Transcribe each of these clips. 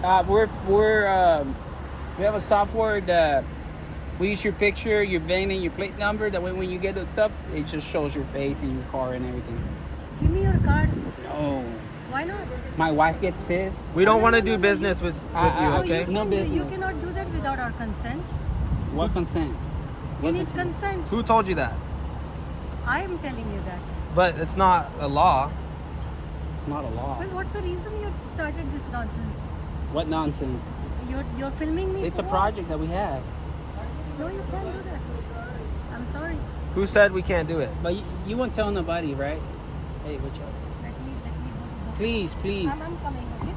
We have a software that we use your picture, your VIN, and your plate number. That way, when you get hooked up, it just shows your face and your car and everything. Give me your card. No. Why not? My wife gets pissed. We don't want to do business with you, okay? No business. You cannot do that without our consent. What consent? You need consent. Who told you that? I am telling you that. But it's not a law. It's not a law. Well, what's the reason you started this nonsense? What nonsense? You're filming me. It's a for project that we have. what? No, you can't do that. I'm sorry. Who said we can't do it? But you won't tell nobody, right? Hey, watch out. Let me go. Please, please. I'm coming, okay?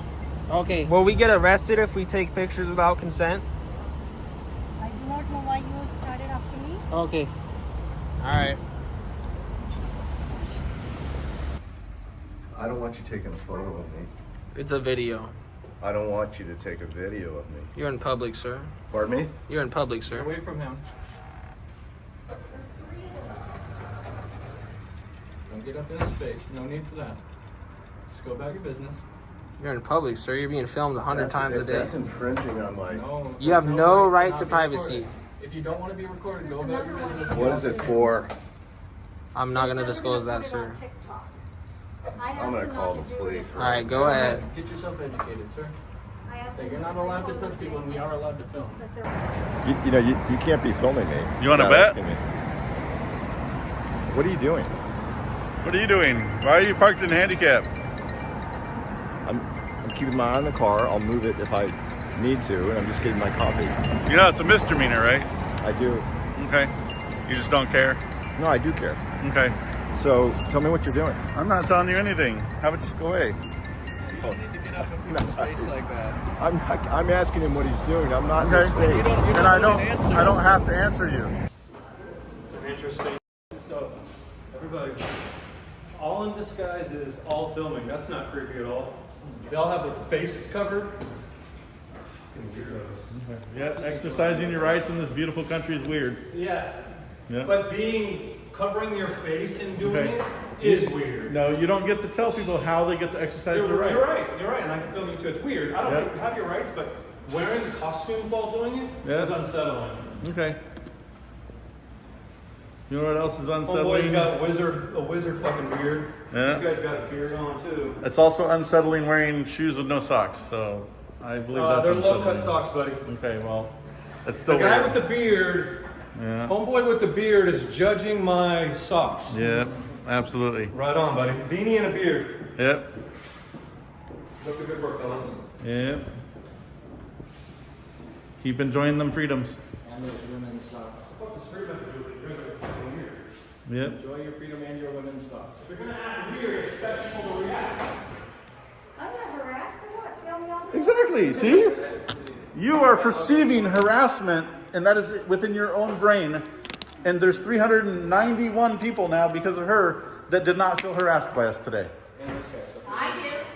Okay. Will we get arrested if we take pictures without consent? I do not know why you started after me. Okay. All right. I don't want you taking a photo of me. It's a video. I don't want you to take a video of me. You're in public, sir. Pardon me? You're in public, sir. Away from him. Don't get up in his face. No need for that. Just go about your business. You're in public, sir. You're being filmed 100 times a day. That's infringing on my... No. You have no right not to be privacy. recorded. If you don't want to be recorded, go about your business. What is it for? I'm not going to disclose that, sir. I'm going to call the police. All right, go ahead. Get yourself educated, sir. Hey, you're not allowed to touch people, and we are allowed to film. You can't be filming me. You want to without bet? asking me. What are you doing? What are you doing? Why are you parked in handicap? I'm keeping my eye on the car. I'll move it if I need to, and I'm just getting my coffee. You know it's a misdemeanor, right? I do. Okay. You just don't care? No, I do care. Okay. So tell me what you're doing. I'm not telling you anything. How about you just go away? I'm asking him what he's doing. I'm not in Okay. his face. And I don't have to answer you. Interesting. So, everybody, all in disguise is all filming. That's not creepy at all. They all have their face covered. Fucking weirdos. Yeah, exercising your rights in this beautiful country is weird. Yeah. Yeah. But covering your face and doing Okay. it is weird. No, you don't get to tell people how they get to exercise their rights. You're right, and I can film you too. It's weird. I don't Yep. think you have your rights, but wearing costumes while doing it is unsettling. Okay. You know what else is Homeboy's unsettling? got a wizard fucking beard. Yeah. This guy's got a beard on too. It's also unsettling wearing shoes with no socks. So I believe that's They're unsettling. low-cut socks, buddy. Okay, well, it's The still guy weird. with the beard, Yeah. homeboy with the beard, is judging my socks. Yep, absolutely. Right on, buddy. Beanie and a beard. Yep, That's a good work, fellas. yep. Keep enjoying them freedoms. And those women's socks. What does freedom have to do with it? You guys are fucking weird. Yep. Enjoy your freedom and your women's socks. If you're gonna act weird, expect people to react. I'm not harassed or what? Feel me all the Exactly. See? You are perceiving harassment, and that is within your own brain. And there's 391 people now because of her that did not feel harassed by us today. I do.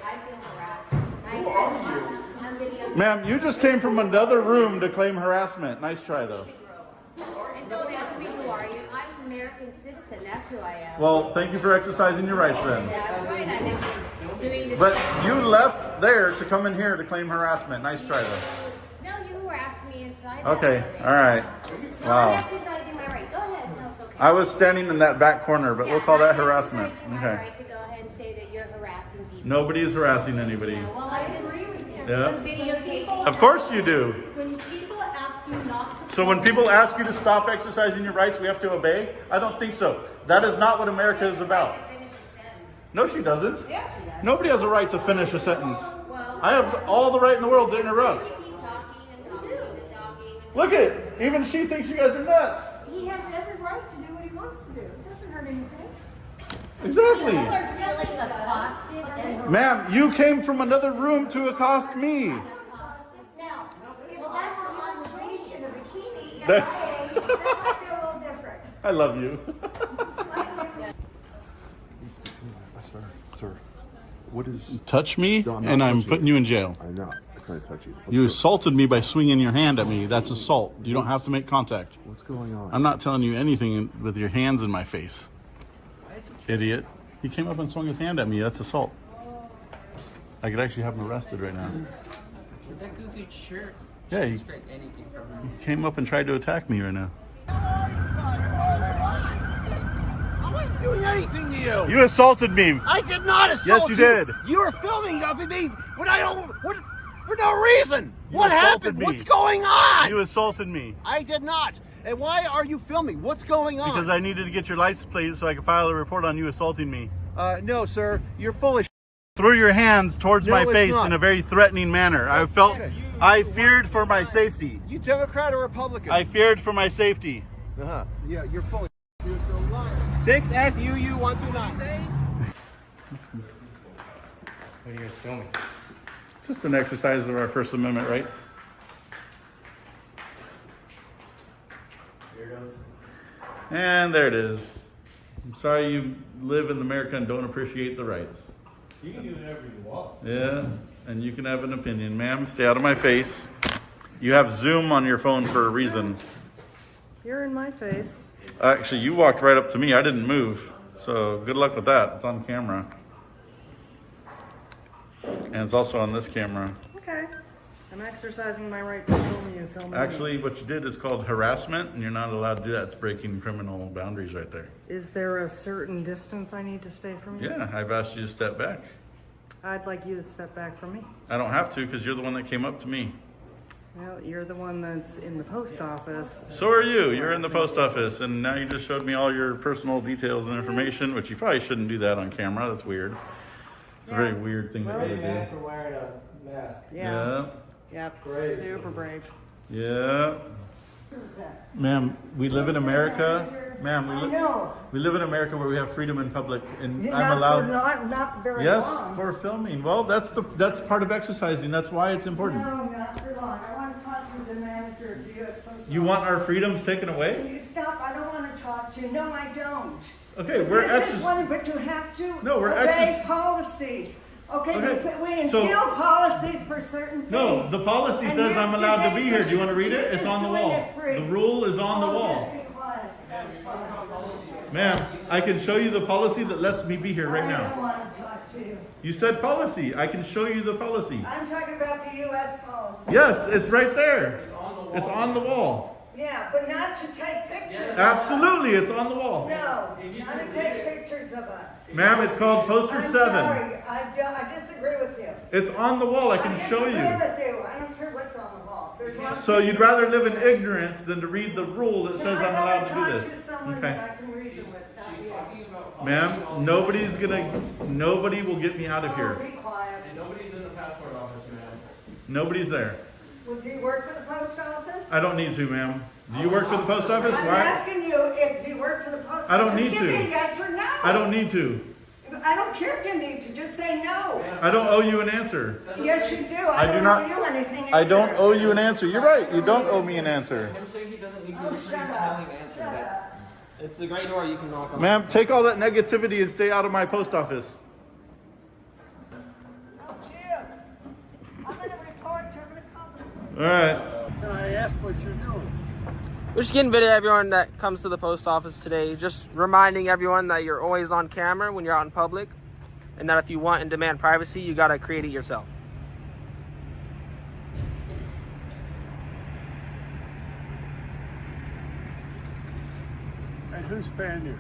I feel harassed. Who are you? I'm video. Ma'am, you just came from another room to claim harassment. Nice try, though. And don't ask me who are you. I'm an American citizen. That's who I am. Well, thank you for exercising your rights then. That's right. I'm just doing this. But you left there to come in here to claim harassment. Nice try, though. No, you harassed me inside. Okay, all right. No, I'm Wow. exercising my right. Go ahead. No, it's okay. I was standing in that back corner, but we'll call that I'm harassment. exercising my Okay. right to go ahead and say that you're harassing people. Nobody is harassing anybody. Well, I agree with you. Yeah. I'm videotaping. Of course you do. When people ask you not to. So when people ask you to stop exercising your rights, we have to obey? I don't think so. That is not what America is about. Finish your sentence. No, she doesn't. Yeah, she does. Nobody has a right to finish a sentence. Well, I have all the right in the world to interrupt. keep talking and talking and talking. Look at, even she thinks you guys are nuts. He has every right to do what he wants to do. It doesn't hurt anything. Exactly. People are feeling accosted and Ma'am, you came from another room to accost me. accosted. Now, Well, that's on the beach in a bikini at That- my age. That might be a little different. I love you. Sir, what is... Touch me, No, I'm not and I'm touching putting you. you in jail. I'm not. I can't touch you. You assaulted me by swinging your hand at me. That's assault. You don't have to make contact. What's going on? I'm not telling you anything with your hands in my face. Idiot. He came up and swung his hand at me. That's assault. I could actually have him arrested right now. With that goofy shirt, Yeah, you he expect anything from him. came up and tried to attack me right now. I wasn't doing anything to you. You assaulted me. I did not assault Yes, you did. You were filming of me when I don't, for no reason. You What assaulted happened? me. What's going on? You assaulted me. I did not. And why are you filming? What's going on? Because I needed to get your license plate so I could file a report on you assaulting me. No, sir. You're full of Threw your hands towards No, my it's face not. in a very threatening manner. I feared for my safety. You Democrat or Republican? I feared for my safety. Uh-huh. Yeah, you're full of 6SUU129. What are you guys filming? Just an exercise of our First Amendment, right? Here it goes. And there it is. I'm sorry you live in America and don't appreciate the rights. You can do whatever you want. Yeah, and you can have an opinion. Ma'am, stay out of my face. You have Zoom on your phone for a reason. You're in my face. Actually, you walked right up to me. I didn't move. So good luck with that. It's on camera. And it's also on this camera. Okay. I'm exercising my right to film you. Film me. Actually, what you did is called harassment, and you're not allowed to do that. It's breaking criminal boundaries right there. Is there a certain distance I need to stay from you? Yeah, I've asked you to step back. I'd like you to step back from me. I don't have to because you're the one that came up to me. Well, you're the one that's in the post office. So are you. You're in the post office, and now you just showed me all your personal details and information, which you probably shouldn't do that on camera. That's weird. It's a very weird thing to do. For wearing a mask. Yeah. Yep. Great. Super brave. Yeah. Ma'am, we live in America. Ma'am, we live in America where we have freedom in public, and I'm allowed. Not very Yes, long. for filming. Well, that's part of exercising. That's why it's important. No, not for long. I want to talk to the manager of the U.S. Post You want our freedoms taken away? Can you stop? I don't want to talk to you. No, I don't. Okay, we're This is one, but you have to No, we're obey policies. Okay, Okay, we instill policies for certain things. No, the policy And says you're I'm allowed to be today- here. Do you want to read it? you're It's just on the doing wall. it free. The rule is on the Oh, wall. just be quiet. Stop quiet. Ma'am, I can show you the policy that lets me be here right I don't now. want to talk to you. You said policy. I can show you the policy. I'm talking about the U.S. policy. Yes, it's right there. It's on the wall. Yeah, but not to take pictures. of Absolutely, it's on the wall. us. No, not to take pictures of us. Ma'am, it's called poster I'm 7. sorry. I disagree with you. It's on the wall. I can show disagree you. with you. I don't care what's on the wall. There's lots So of you'd people- rather live in ignorance than to read the rule that says I'm allowed to do I'd rather this. talk to someone Okay. that I can reason with, not you. Ma'am, nobody will get me out of Oh, here. be quiet. Nobody's in the passport office, man. Nobody's there. Well, do you work for the post office? I don't need to, ma'am. Do you work for the post office? I'm Why? asking you if do you work for the post office? I don't need Just to. give me a yes or no. I don't need to. I don't care if you need to. Just say no. I don't owe you an answer. Yes, you do. I I do don't not- owe you anything. I don't either. owe you an answer. You're right. You don't owe me an answer. Him saying he doesn't need to Oh, is a shut pretty up. telling answer. Shut That up. it's the great door you can knock on. Ma'am, take all that negativity and stay out of my post office. Oh, Jim. I'm going to report to the company. All right. Can I ask what you're doing? We're just getting video of everyone that comes to the post office today. Just reminding everyone that you're always on camera when you're out in public, and that if you want and demand privacy, you gotta create it yourself. And who's paying you?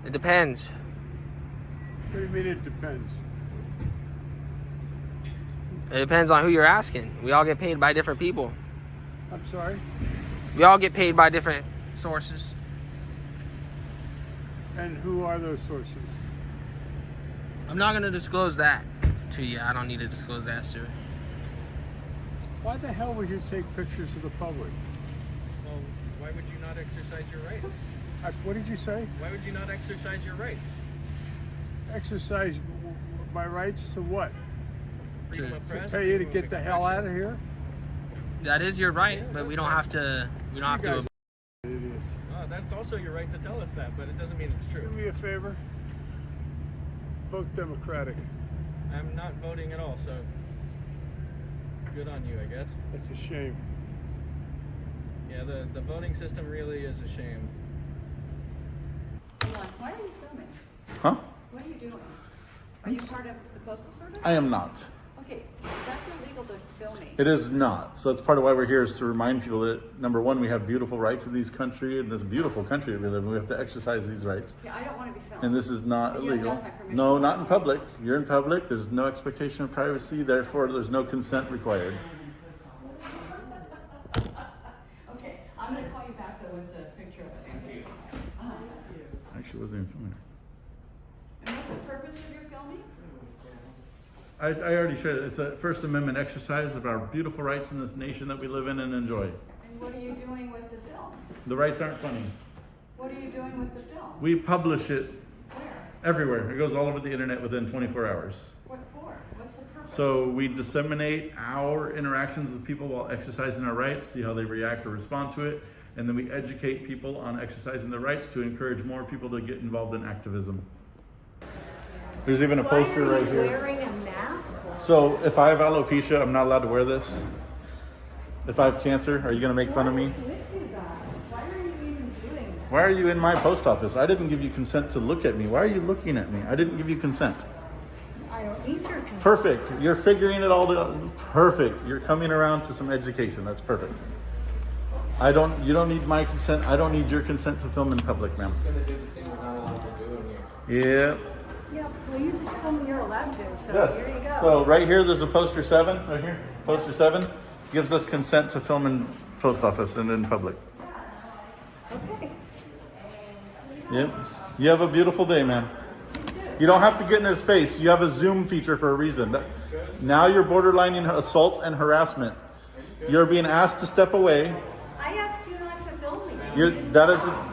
It depends. What do you mean it depends? It depends on who you're asking. We all get paid by different people. I'm sorry? We all get paid by different sources. And who are those sources? I'm not gonna disclose that to you. I don't need to disclose that, sir. Why the hell would you take pictures of the public? Well, why would you not exercise your rights? What did you say? Why would you not exercise your rights? Exercise my rights to what? Freedom of press, Tell you to freedom of get the hell out of expression. here? That is your right, but we don't have to. We don't have You to. guys are idiots. That's also your right to tell us that, but it doesn't mean it's Do true. me a favor. Vote Democratic. I'm not voting at all, so good on you, I guess. That's a shame. Yeah, the voting system really is a shame. Hold on. Why are you filming? Huh? What are you doing? Are you part of the Postal Service? I am not. Okay, to film me. It is not. So that's part of why we're here, is to remind people that, number one, we have beautiful rights in this country, in this beautiful country that we live in. We have to exercise these rights. Yeah, I don't want to be filmed. And this is not You have to illegal. ask my permission. No, not in public. You're in public. There's no expectation of privacy. Therefore, there's no consent required. Okay, I'm going to call you back though with the picture of it. Thank you. Actually, wasn't even filming. And what's the purpose of your filming? I already shared it. It's a First Amendment exercise of our beautiful rights in this nation that we live in and enjoy. And what are you doing with the film? The rights aren't funny. What are you doing with the film? We publish it Where? everywhere. It goes all over the internet within 24 hours. What for? What's the purpose? So we disseminate our interactions with people while exercising our rights, see how they react or respond to it, and then we educate people on exercising their rights to encourage more people to get involved in activism. There's even a poster right here. Wearing a mask? So if I have alopecia, I'm not allowed to wear this. If I have cancer, are you going to make fun of me? What's with you guys? Why are you even doing this? Why are you in my post office? I didn't give you consent to look at me. Why are you looking at me? I didn't give you consent. I don't need your consent. Perfect. You're figuring it all out. Perfect. You're coming around to some education. That's perfect. You don't need my consent. I don't need your consent to film in public, ma'am. Gonna do the thing we're not allowed to do in here. Yeah. Yeah, well, you just told me you're allowed to, so Yes. here you go. So right here, there's a poster 7, right here. Poster 7 gives us consent to film in post office and in public. Okay. Yep. You have a beautiful day, ma'am. You don't have to get in his face. You have a Zoom feature for a reason. Now you're borderlining assault and harassment. You're being asked to step away. I asked you not to film me.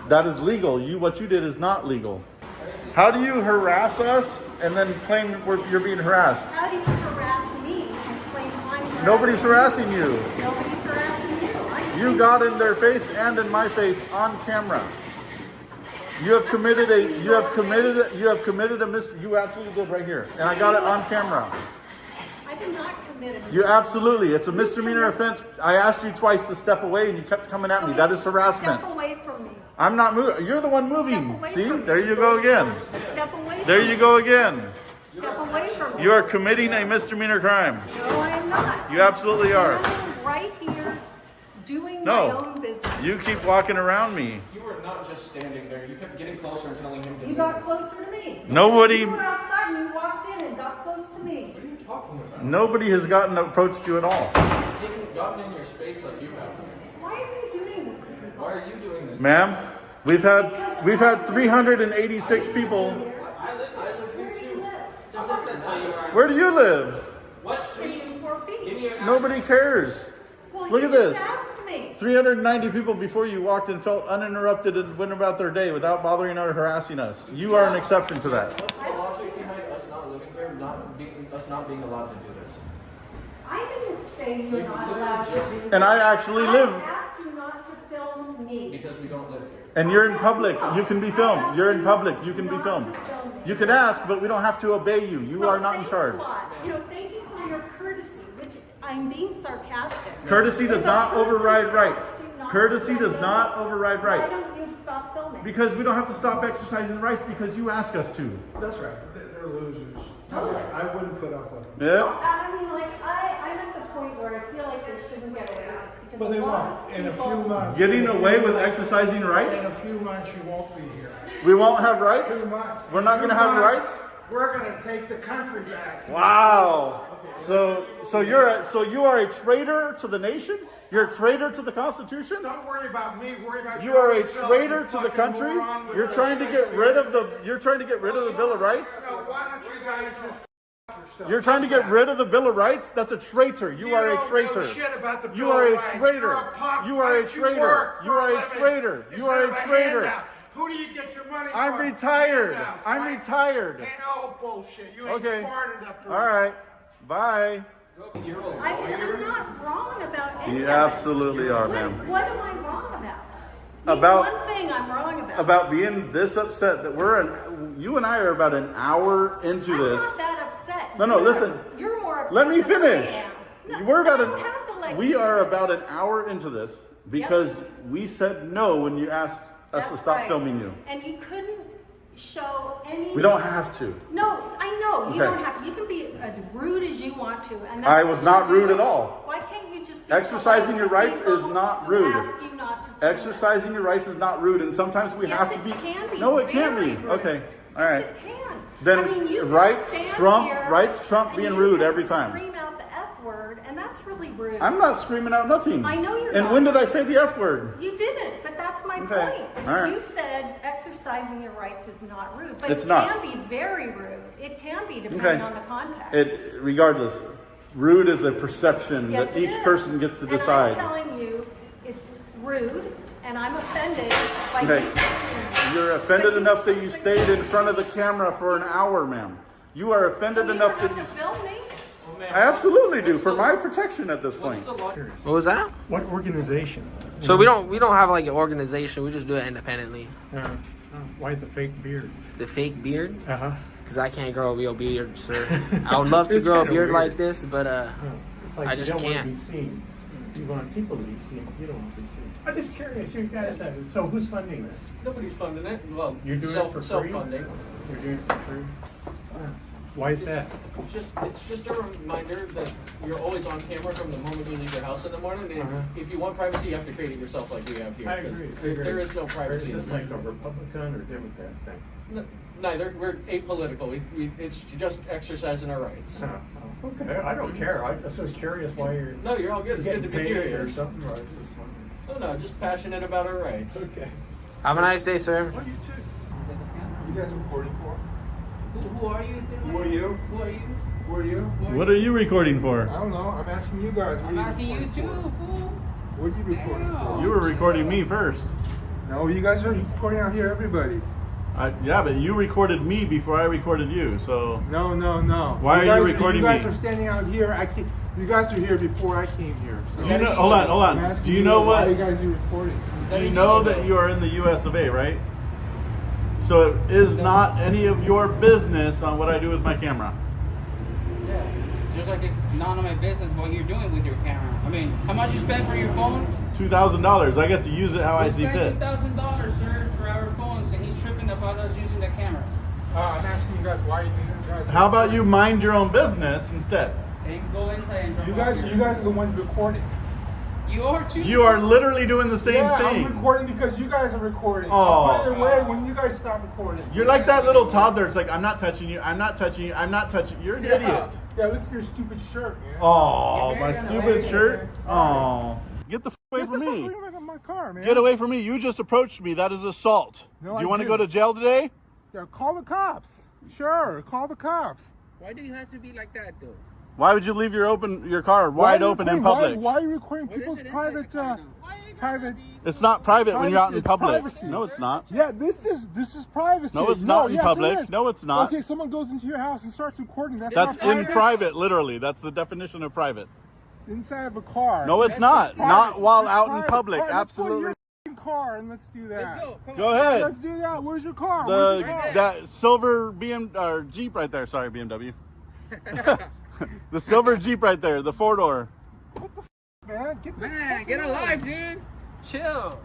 That is legal. What you did is not legal. How do you harass us and then claim you're being harassed? How do you harass me and claim I'm harassing Nobody's harassing you. Nobody's harassing you. You got in their face and in my face on camera. You have committed a mystery. You absolutely did right here. And I got it on camera. I did not commit a You absolutely. It's a misdemeanor offense. I asked you twice to step away and you kept coming at me. That is harassment. Step away from me. I'm not moving. You're the one moving. away See? from me. There you go again. Step away There from you me. go again. Step away from me. You are committing a misdemeanor crime. No, I am not. You absolutely are. I'm right here doing No. my own business. You keep walking around me. You were not just standing there. You kept getting closer and telling him to You move. got closer to me. Nobody You were outside and you walked in and got close to me. What are you talking about? Nobody has approached you at all. Gotten in your space like you have. Why are you doing this to people? Why are you doing this? Ma'am, we've had 386 people. I live here Where do you too. live? Doesn't that tell you where I'm? Where do you live? What Can street? you report me? Give me your Nobody cares. Well, Look you at this. just asked me. 390 people before you walked and felt uninterrupted and went about their day without bothering or harassing us. You are an exception to that. What's the logic behind us not living here, us not being allowed to do this? I didn't say you're not allowed to do this. And I actually live. I asked you not to film me. Because we don't live here. And you're in public. You can be filmed. You're in public. You can be filmed. You can ask, but we don't have to obey you. You are not in charge. Thank you for your courtesy, which I'm being sarcastic. Courtesy does not override rights. Do not Courtesy does film not override Why rights. don't you stop filming? Because we don't have to stop exercising rights because you ask us to. That's right. They're losers. I wouldn't put up with them. Yeah. I mean, I'm at the point where I feel like they shouldn't get away with this because But they a lot won't. of In a people- few months. Getting away with exercising rights? In a few months, you won't be here. We won't have rights? 2 months. We're not going to have rights? We're going to take the country back. Wow. So you are a traitor to the nation? You're a traitor to the Constitution? Don't worry about me. Worry about You are a yourself, traitor you to the fucking country? moron with You're your trying to get rid of the Bill of Rights? No, why don't you guys just yourself? You're trying to get rid of the Bill of Rights? That's a traitor. You are a don't traitor. know shit about the You Bill are of a Rights. traitor. You're a punk. You are a Why don't traitor. work You for are a living traitor. You are a instead of traitor. handout? Who do you get your money I'm from? retired. Handouts, I'm right? retired. Ain't no bullshit. You ain't Okay. smart enough to. All right. Bye. I'm not wrong about any You of it. absolutely are, ma'am. What am I wrong about? Name About- one thing I'm wrong about. About being this upset that you and I are about an hour into I'm this. not that upset. No, listen. You're more upset. Let me than I finish. am. We're about I don't have to let we you are finish. about an hour into this because we said no when you asked us to That's stop right. filming you. And you couldn't show any. We don't have to. No, I know you Okay. don't have to. You can be as rude as you want to, and that's I was what not you're rude doing. at all. Why can't you just be Exercising your polite rights to is people not who rude. ask you not to film Exercising your rights is not rude, and sometimes we Yes, have to it be. can be. No, it can't Very be. rude. Okay, all Yes, right. it can. Then I mean, you can rights stand trump here and being you rude can every time. Scream out the F word, and that's really rude. I'm not screaming out nothing. I know you're And not. when did I say the F word? You didn't, but that's my Okay. point. All right. You said exercising your rights is not rude, but It's it not. can be very rude. It can be depending on the context. Regardless, rude is a perception Yes, that it each is. person gets to And decide. I'm telling you, it's rude, and I'm offended by Okay. you. You're offended enough that you stayed in front of the camera for an hour, ma'am. You are offended So you enough don't that have you. to film me? I absolutely do, for my protection at this point. What was that? What organization? So we don't have like an organization. We just do it independently. Why the fake beard? The fake beard? Uh-huh. Because I can't grow a real beard, sir. I would love to It's grow a kinda beard weird. like this, but It's like I you just don't can't. want to be seen. You want people to be seen. You don't want to be seen. I'm just curious. You guys have. So who's funding this? Nobody's funding it. Well, You're doing it for free? self-funding. You're doing it for free. Why is that? It's just a reminder that you're always on camera from the moment you leave your house in the morning. And if you want privacy, you have to create it yourself like we have here. I 'cause agree. There is no Or privacy. is this in like this. a Republican or Democrat thing? Neither. We're apolitical. It's just exercising our rights. Oh, okay. I don't care. I just was curious why you're. No, you're all good. It's good to be getting paid or curious. something. Or I just wondering. Oh no, just passionate about our rights. Okay. have a nice day, sir. Well, you too. You guys recording for? Who are you? Who are you? Who are you? Who are you? What are you recording for? I don't know. I'm asking you guys. What I'm are asking you recording too, for? fool. What are you recording for? You were recording me first. No, you guys are recording out here, everybody. Yeah, but you recorded me before I recorded you, so. No. Why are you recording You guys me? are standing out here. You guys are here before I came here. So Do you know? Hold on. I'm asking Do you know why what? you guys are recording? Do you know that you are in the U.S. of A., right? So it is not any of your business on what I do with my camera. Yeah. Just like it's none of my business what you're doing with your camera. I mean, how much you spend for your phone? $2,000. I get to use it how I see fit. $2,000, sir, for our phones, and he's tripping about us using the camera. I'm asking you guys why you guys. How about you mind your own business instead? And go inside and drop You off guys your- are the ones recording. You are too. You are literally doing the same Yeah, thing. I'm recording because you guys are recording. Oh. I'll put it away when you guys stop recording. You're like that little toddler. It's like, I'm not touching you. I'm not touching you. I'm not touching you. You're an idiot. Yeah, look at your stupid shirt, man. Oh, You're my very stupid unaware, shirt. sir. Oh. Get the f away Get from the fuck me. away from my car, man. Get away from me. You just approached me. That is assault. No, Do you I want to go to didn't. jail today? Yeah, call the cops. Sure, call the cops. Why do you have to be like that, though? Why would you leave your car wide open in public? Why are you recording What is people's it inside private the car now? private? It's not private when you're out in It's public. privacy. No, it's not. Yeah, this is privacy. No, it's not in yes, it public. is. No, it's not. Okay, someone goes into your house and starts recording. That's That's not in private, literally. That's the definition of private. Inside of a car. No, it's That's not. private. Not while It's out in private. public. All right, let's go to Absolutely. your car and let's do that. Let's go. Come Go on. ahead. Let's do that. Where's your car? Where's your car? That silver or Jeep right there. Sorry, BMW. The silver Jeep right there, the 4-door. Man, get the Man, fuck get away. alive, dude. Chill.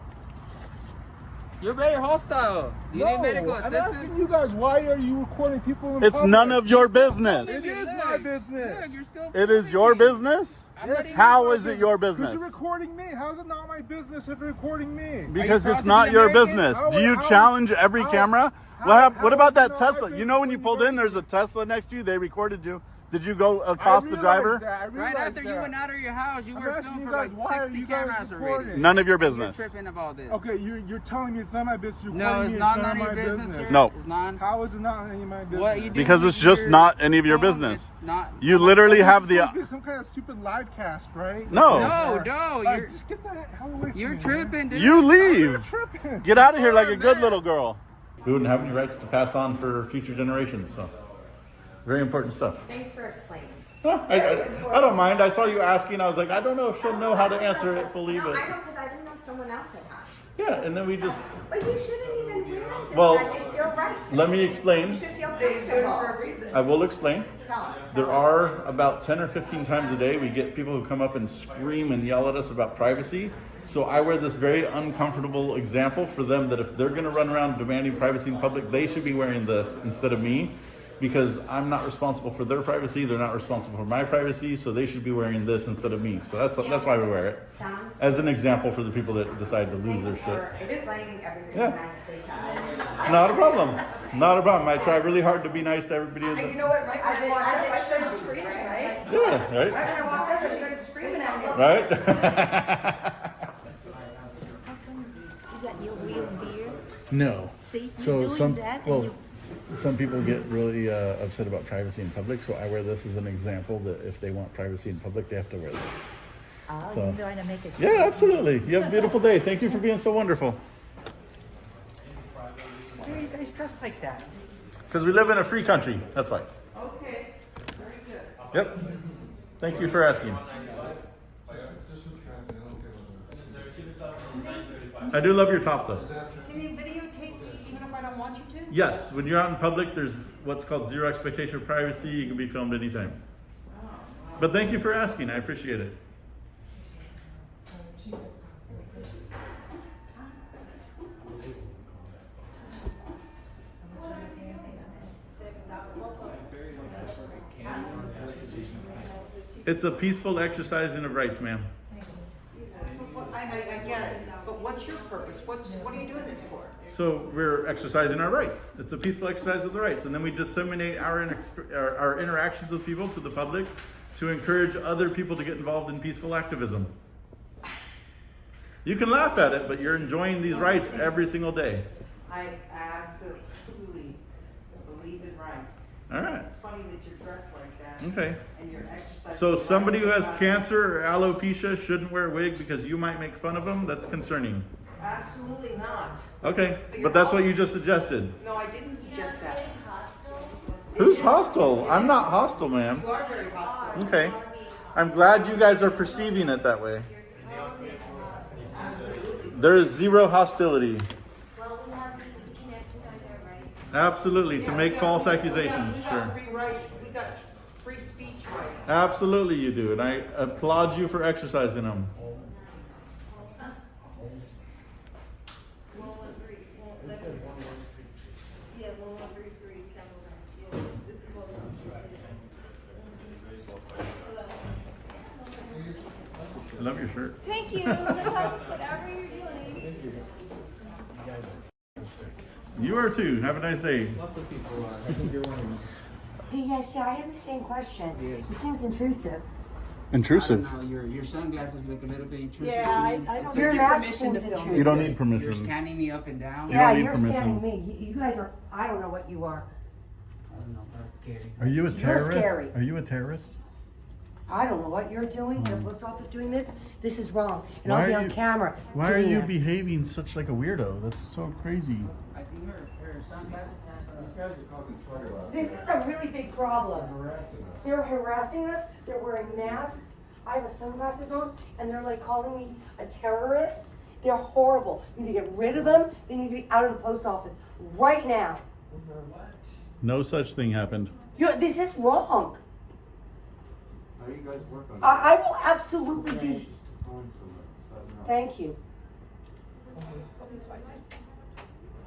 You're very hostile. Do you need medical I'm assistance? asking you guys, why are you recording people in It's public? none of your business. It is my business. Look, you're still It is your filming me. business? I'm not even How recording. is it your Because business? you're recording me. How is it not my business if you're recording me? Because proud it's to not be your American? business. How- Do you how- challenge every how- camera? how- What how about is that it not my Tesla? You know when you business pulled when in, you there's a Tesla next to you. They recorded you. Did you go accost the driver? Right after you went out of your house, you I'm were asking filmed you for guys, like why are 60 you guys cameras already. recording? None of your You're business. tripping about this. Okay, you're telling me it's not my business. You're No, calling it's me not none none of of my your business, business. sir. No. It's not. How is it not any of my business? What you do Because with it's just your not any of your phone business. is Not. You literally This have is the. supposed to be some kind of stupid live cast, right? No. No, Like, you're just get the hell away from you're me, man. tripping, dude. You leave. Tripping. Get out of here like a good little girl. We wouldn't have any rights to pass on for future generations, so very important stuff. Thanks for explaining. I don't mind. I saw you asking. I was like, I don't know if she'll know how to answer it fully, No, but I know because I didn't know someone else had asked. yeah. And then we just But you shouldn't even really Well, decide if you're right. let me explain. You should feel comfortable. I will explain. Tell us. There are about 10 or 15 times a day we get people who come up and scream and yell at us about privacy, So I wear this very uncomfortable example for them that if they're going to run around demanding privacy in public, they should be wearing this instead of me, because I'm not responsible for their privacy. They're not responsible for my privacy, so they should be wearing this instead of me. So that's why we wear it, as an example for the people that decide to lose their shit. Yeah. Not a problem. Not a problem. I try really hard to be nice to everybody. You know what, Mike? I started screaming, right? Yeah, right? Right when I walked up, I started screaming at you. Right? Is that your weird beard? No. See, So you're doing that. some people get really upset about privacy in public, so I wear this as an example that if they want privacy in public, they have to wear this. Oh, So- you're trying to make it. Yeah, absolutely. You have a beautiful day. Thank you for being so wonderful. Why are you guys dressed like that? Because we live in a free country. That's why. Okay, very good. Yep. Thank you for asking. I do love your top, though. Can you videotape me even if I don't want you to? Yes, when you're out in public, there's what's called zero expectation of privacy. You can be filmed anytime. But thank you for asking. I appreciate it. It's a peaceful exercising of rights, ma'am. I get it, but what's your purpose? What are you doing this for? So we're exercising our rights. It's a peaceful exercise of the rights. And then we disseminate our interactions with people to the public to encourage other people to get involved in peaceful activism. You can laugh at it, but you're enjoying these rights every single day. I absolutely believe in rights. All right. It's funny that you're dressed like that. Okay. And you're exercising. So somebody who has cancer or alopecia shouldn't wear a wig because you might make fun of them? That's concerning. Absolutely not. Okay, but that's what you just suggested. No, I didn't suggest that. Who's hostile? I'm not hostile, ma'am. You are very hostile. Okay. I'm glad you guys are perceiving it that way. There is zero hostility. Well, we can exercise our rights. Absolutely, to make false accusations, We sure. got free rights. We got free speech rights. Absolutely you do, and I applaud you for exercising them. I love your shirt. Thank you. Whatever you're doing. You are too. Have a nice day. Lots of people are. I think you're one of them. Yeah, see, I had the same question. It seems intrusive. Intrusive. I don't know, your sunglasses look a little bit intrusive. Yeah, I don't- It's Your like mask permission to seems film. intrusive. You don't need You're permission. scanning me up and down. You Yeah, don't need you're permission. scanning me. You guys are, I don't know what you are. I don't know, that's scary. Are you a terrorist? scary. Are you a terrorist? I don't know what you're doing. The post office doing this. This is wrong. And Why I'll be are on you- camera. Why are doing you it. behaving such like a weirdo? That's so crazy. I think her sunglasses have This is a really big problem. They're harassing us. They're wearing masks. I have sunglasses on, and they're like calling me a terrorist. They're horrible. You need to get rid of them. They need to be out of the post office right now. No such thing happened. This is wrong. How you guys work on it? I will absolutely be. Thank you.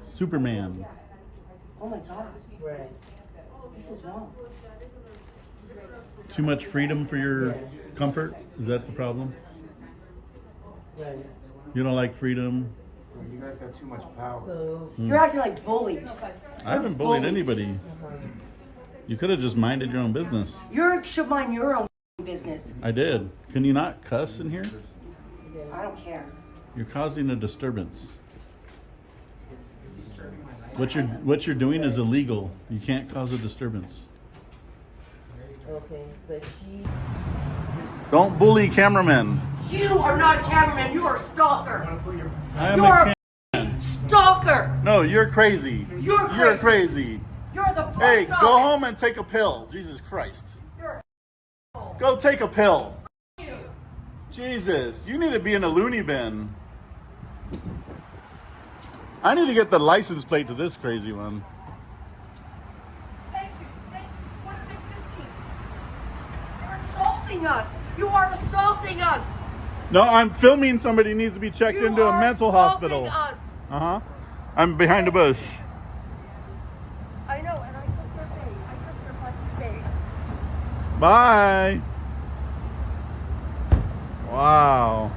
Superman. Oh my God. This is wrong. Too much freedom for your comfort? Is that the problem? You don't like freedom? You guys got too much power. You're acting like bullies. I haven't bullied bullies. anybody. You could have just minded your own business. You should mind your own business. I did. Can you not cuss in here? I don't care. You're causing a disturbance. What you're doing is illegal. You can't cause a disturbance. Okay, but she. Don't bully cameramen. You are not a cameraman. You are a stalker. I am You're a stalker. No, you're crazy. You're You're crazy. You're the post Hey, office. go home and take a pill. Jesus Christ. Go take a pill. Jesus, you need to be in a loony bin. I need to get the license plate to this crazy one. Thank you. What are they doing? You're assaulting us. You are assaulting us. No, I'm filming somebody who needs to be checked You into a are mental assaulting hospital. us. I'm behind a bush. I know, and I took their bait. I took their fucking bait. Bye. Wow.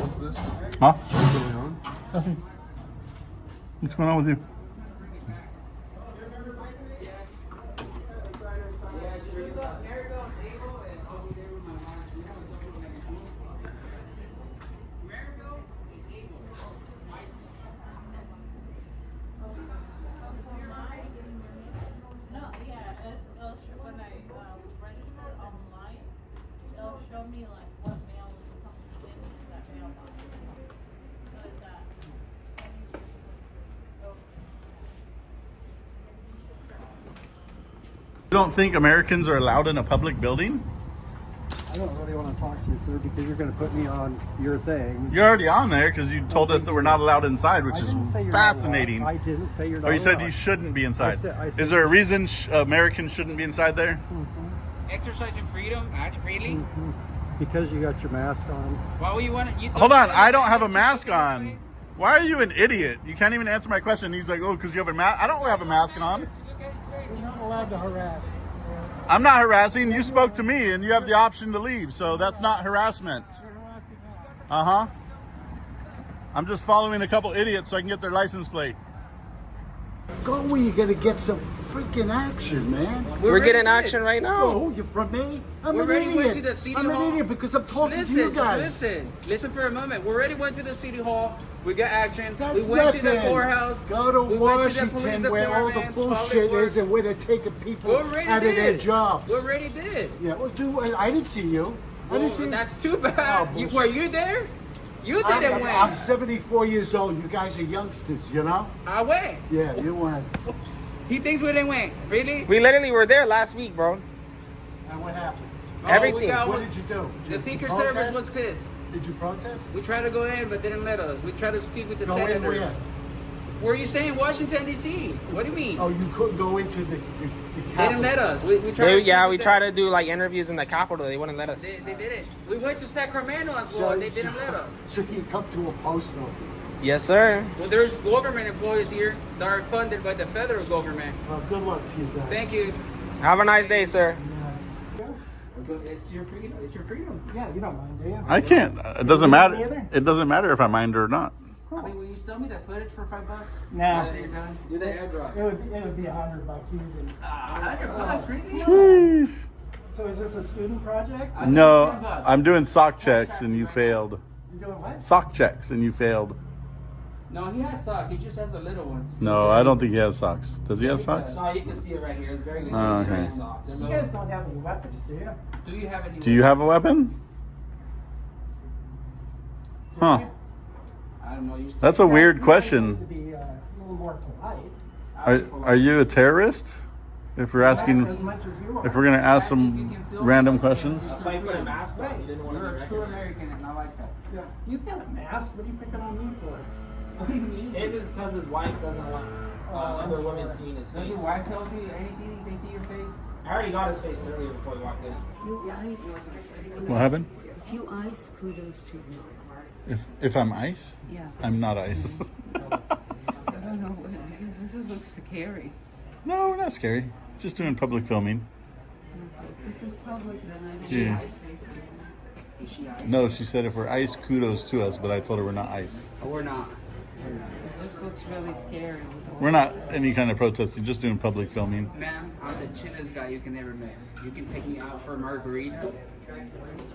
What's this? Huh? What's going on? Nothing. What's going on with you? No, yeah, it'll show, when I register online, it'll show me like what mail is coming into that mailbox. But You don't think Americans are allowed in a public building? I don't really want to talk to you, sir, because you're going to put me on your thing. You're already on there because you told us that we're not allowed inside, which is fascinating. I didn't say you're not Or you said allowed. you shouldn't be inside. I said Is there a reason Americans shouldn't be inside there? Exercising freedom? Really? Because you got your mask on. Why would you want to? Hold on, I don't have a mask on. Why are you an idiot? You can't even answer my question. He's like, oh, because you have a mask. I don't have a mask on. You're not allowed to harass. I'm not harassing. You spoke to me and you have the option to leave. So that's not harassment. Uh-huh. I'm just following a couple idiots so I can get their license plate. Go where you're gonna get some freaking action, man. We're getting action right now. Oh, you're from me? I'm We an already went to idiot. the city I'm hall. an idiot because I'm talking Listen, to you just guys. listen for a moment. We already went to the city hall. We got action. That's we went to the nothing. courthouse. Go to we went to the Washington police where all the department, bullshit public is and where they're taking people We out already of their did. jobs. We already did. Yeah, well, I didn't see you. I Well, didn't see that's too bad. Oh, Were you there? You didn't win. I'm 74 years old. You guys are youngsters, you know? I went. Yeah, you went. He thinks we didn't win. Really? We literally were there last week, bro. And what happened? Everything. What did you do? The Did you Secret protest? Service was pissed. Did you protest? We tried to go in, but they didn't let us. We tried to speak with the Go in senators. where? Were you saying Washington, D.C.? What do you mean? Oh, you couldn't go into the They didn't let us. We tried to We tried to do like interviews in the Capitol. They wouldn't let us. They didn't. We went to Sacramento as well. They didn't let us. So you come to a post office. Yes, sir. Well, there's government employees here that are funded by the federal government. Well, good luck to you guys. Thank you. Have a nice day, sir. It's your freedom. It's your freedom. Yeah, you don't mind, do you? I can't. It doesn't matter. It doesn't matter if I mind or not. I mean, will you sell me that footage for $5? Nah. You're done. Do the airdrop. It would be $100 easy. $100, really? Sheesh. So is this a student project? No, I'm doing sock checks and you failed. You're doing what? Sock checks and you failed. No, he has socks. He just has the little ones. No, I don't think he has socks. Does he have socks? No, you can see it right here. It's very good. Oh, okay. Socks. You guys don't have any weapons, do you? Do you have any? Do you have a weapon? Huh. I don't know. You That's a weird question. To be a little more polite. Are you a terrorist? If we're asking, As much as you are. if we're gonna ask some random questions. That's why you put a mask on. You didn't want to You're be a true recognized. American, and I like that. Yeah. He's got a mask. What are you picking on me for? What do you mean? His is because his wife doesn't want other women seeing his Does face. your wife tell you anything? They see your face? I already got his face earlier before he walked in. You ice. What happened? If you ice, kudos to you. If I'm ice? Yeah. I'm not ice. I don't know, because this looks scary. No, we're not scary. Just doing public filming. If this is public, then I don't Yeah. know. Is she ice? No, she said if we're ice, kudos to us, but I told her we're not ice. Oh, we're not. It just looks really scary. With the We're not any kind of protesting, just doing public filming. Ma'am, I'm the chillest guy you can ever meet. You can take me out for a margarita,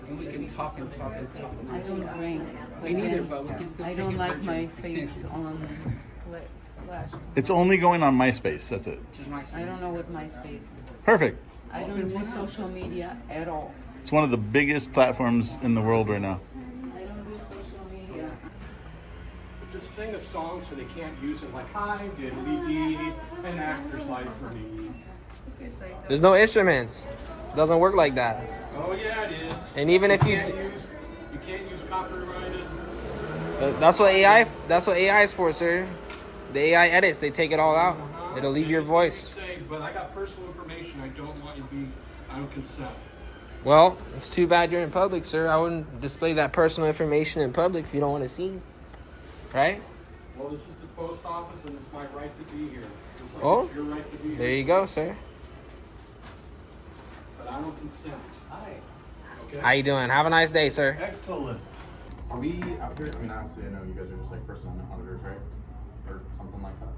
and we can talk and talk and talk. I don't drink. Me neither, but we can still I take don't your like picture. my face on splash. It's only going on MySpace, that's it. Just my I don't know what MySpace is. Perfect. I don't do social media at all. It's one of the biggest platforms in the world right now. I don't do social media. Just sing a song so they can't use it like, hi, diddly dee, an actor's life for me. There's no instruments. Doesn't work like that. Oh yeah, it is. And even if you, You can't use copyrighted. that's what AI is for, sir. The AI edits. They take it all out. It'll leave your voice. But I got personal information I don't want you to be on consent. Well, it's too bad you're in public, sir. I wouldn't display that personal information in public if you don't want to see. Right? Well, this is the post office, and it's my right to be here. Just like Oh, it's your right to be here. there you go, sir. But I don't consent. Hi. Okay. How you doing? Have a nice day, sir. Excellent. Are we out here? I mean, obviously, I know you guys are just like First Amendment auditors, right? Or something like that.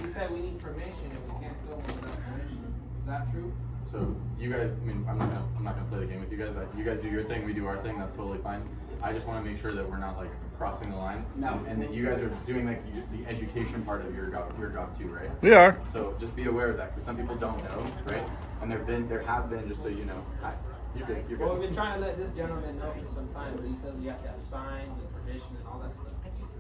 He said we need permission and we can't go without permission. Is that true? So you guys, I mean, I'm not gonna play the game with you guys. You guys do your thing, we do our thing. That's totally fine. I just want to make sure that we're not like crossing the line. No. And that you guys are doing like the education part of your job too, right? We are. So just be aware of that, because some people don't know, right? And there have been, just so you know. Hi. You're good. You're Well, good. we've been trying to let this gentleman know for some time, but he says you have to have signs and permission and all that stuff.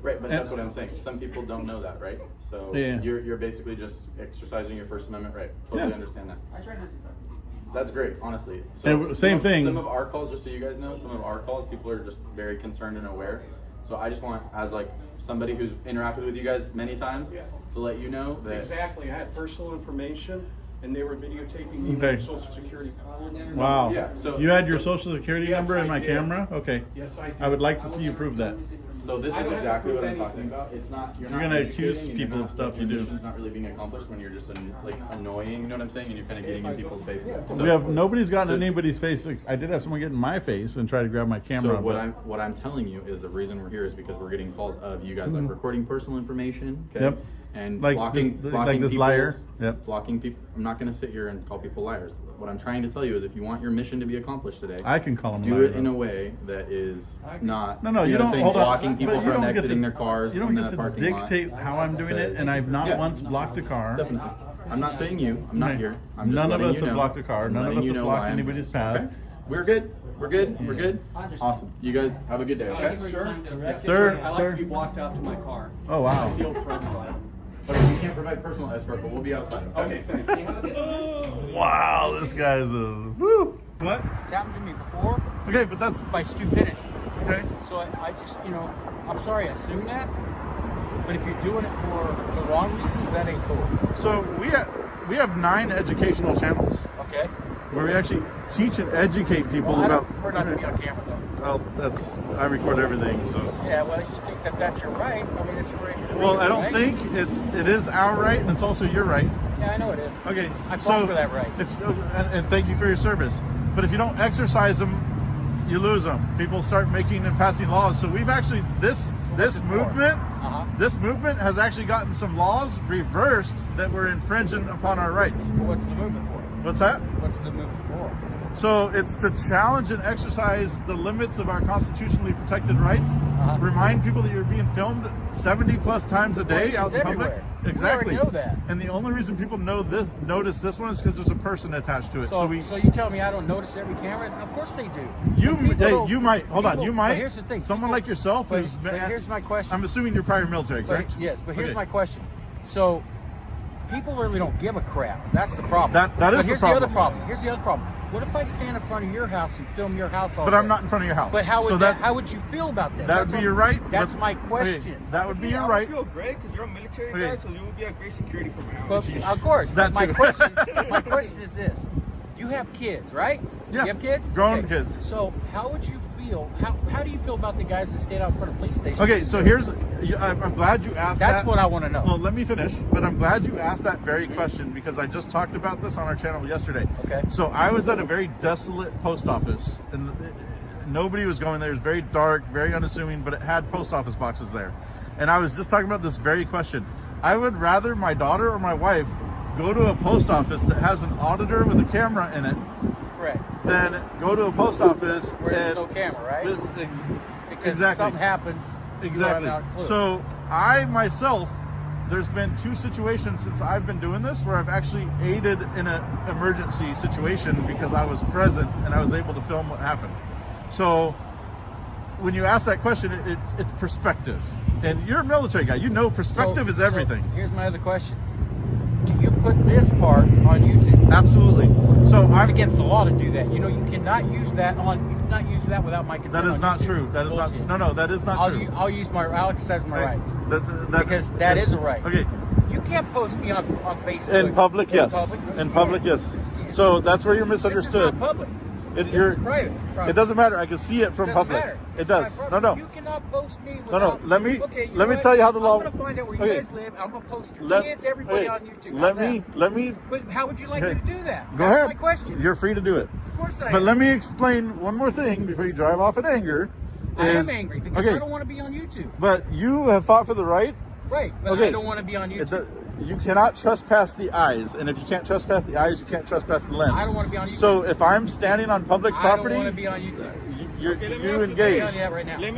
Right, but that's what I'm saying. Some people don't know that, right? So Yeah. you're basically just exercising your First Amendment right. Totally Yeah. understand that. I try not to talk to people. That's great, honestly. So And same thing. Some of our calls, just so you guys know, some of our calls, people are just very concerned and aware. So I just want, as like somebody who's interacted with you guys many times, to let you know that. Exactly. I had personal information, and they were videotaping me Okay. with Social Security card. Wow. Yeah, so- you had your social security Yes, number in I my did. camera? Okay. Yes, I did. I would like to see you prove that. So this I is don't have to exactly prove what I'm talking anything. about. It's not You're not gonna educating, accuse and you're people not, of stuff your you do. mission's not really being accomplished when you're just like annoying. You know what I'm saying? And you're kind of getting in people's faces. So, Nobody's gotten so- anybody's face. I did have someone get in my face and try to grab my camera. So what I'm telling you is the reason we're here is because we're getting calls of you guys like recording personal information. Okay? Yep. And Like blocking this- blocking like this people, liar. Yep. Blocking people. I'm not going to sit here and call people liars. What I'm trying to tell you is if you want your mission to be accomplished today, I can call them do liar, it in though. a way that is not No, you know what don't. I'm saying, Hold on. blocking people But you from don't get exiting to- their cars You don't in get that to parking lot. dictate how I'm doing it, and I've not Yeah. once blocked a car. Definitely. I'm not saying you. I'm not Okay. here. I'm just None of letting us you have know. blocked a car. I'm None of letting us you have know blocked why I'm anybody's here. path. Okay? We're good. We're good. We're good. Awesome. You guys have a good day. Okay. Sir, I like to be walked out to my car. Oh, wow. I feel threatened by it. Okay, we can't provide personal escort, but we'll be outside. Okay, thanks. Wow, this guy's a woo. What? It's happened to me before Okay, but that's by stupidity. okay. So I just, I'm sorry I assume that. But if you're doing it for the wrong reasons, that ain't cool. So we have 9 educational channels Okay? where we actually teach and educate people Well, I about. don't prefer not to be on camera though. Well, I record everything, so. Yeah, well, you think that that's your right. I mean, it's your right. to Well, read, I don't right? think it is our right, and it's also your right. Yeah, I know it is. Okay, I fought so for that right. and thank you for your service. But if you don't exercise them, you lose them. People start making and passing laws. So we've actually this movement. This movement has actually gotten some laws reversed that were infringing upon our rights. What's the movement for? What's that? What's the movement for? So it's to challenge and exercise the limits of our constitutionally protected rights. Remind people that you're being filmed 70 plus times a day out in public. Everywhere. Exactly. We already know that. And the only reason people notice this one is because there's a person attached to it. So you tell me I don't notice every camera? Of course they do. You People might hold on. You might. But here's the thing. Someone like yourself who's been. But here's my question. I'm assuming you're prior military, correct? Yes, but here's Okay. my question. So people really don't give a crap. That's the problem. That is but the here's problem. the other problem. Here's the other problem. What if I stand in front of your house and film your house all But day? I'm not in front of your house. But how would So how would you feel about that? That would be your right. That's but- my okay, question. that would be your right. I feel great because you're a military Okay. guy, so you would be a great security for my Well, house. of course. That But too. my question is this. You have kids, right? Yeah. You have kids? Grown Okay. kids. So how would you feel? How do you feel about the guys that stayed out in front of police stations? Okay, so I'm glad you asked that. That's what I want to know. Well, let me finish. But I'm glad you asked that very question because I just talked about this on our channel yesterday. Okay. So I was at a very desolate post office, and nobody was going there. It was very dark, very unassuming, but it had post office boxes there. And I was just talking about this very question. I would rather my daughter or my wife go to a post office that has an auditor with a camera in it Correct. than go to a post office Where there's and- no camera, right? Because exactly. something happens. Exactly. you're not a clue. So I myself, there's been 2 situations since I've been doing this where I've actually aided in an emergency situation because I was present and I was able to film what happened. So when you ask that question, it's perspective. And you're a military guy. You know perspective is everything. So here's my other question. Do you put this part on YouTube? Absolutely. So It's against the law to do that. You know, you cannot use that without my consent. That is on not YouTube. true. That is Bullshit. not. No, that is not true. I'll exercise my rights. That, Because that is a right. Okay. You can't post me on Facebook. In public, yes. public? In public, yes. So that's where you're misunderstood. This is not public. You're private. It doesn't matter. I can see it from public. Matter. It does. No. You cannot post me No. without... Let me Okay, let me tell you how the law. I'm gonna find out where you guys live. I'm gonna post your kids, everybody on YouTube. Let me. But how would you like me to do that? Go That's ahead. my question. You're free to do it. Of course I But am. let me explain one more thing before you drive off in anger. I am angry because okay, I don't want to be on YouTube. But you have fought for the right. Right, but I don't want to be on YouTube. You cannot trespass the eyes, and if you can't trespass the eyes, you can't trespass the lens. I don't want to be on YouTube. So if I'm standing on public property, I don't want to be on YouTube. You engaged.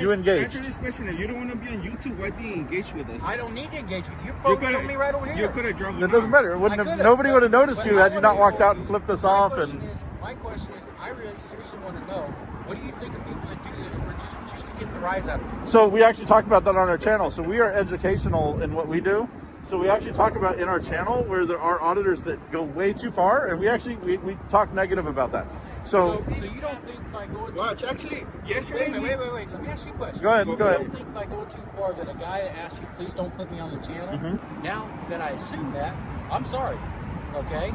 You engaged. Answer this question. If you don't want to be on YouTube, why do you engage with us? I don't need to engage with you. You focused on me right over here. You could have dropped. It doesn't matter. It wouldn't have, nobody would have noticed you had you not walked out and flipped us off. My question is, I really seriously want to know, what do you think of people that do this for just to get the rise out of it? So we actually talk about that on our channel. So we are educational in what we do. So we actually talk about in our channel where there are auditors that go way too far, and we talk negative about that. So you don't think by going Watch, actually, yes, wait. Let me ask you a question. Go ahead. You don't think by going too far that a guy that asks you, please don't put me on the channel, now that I assume that, I'm sorry, okay?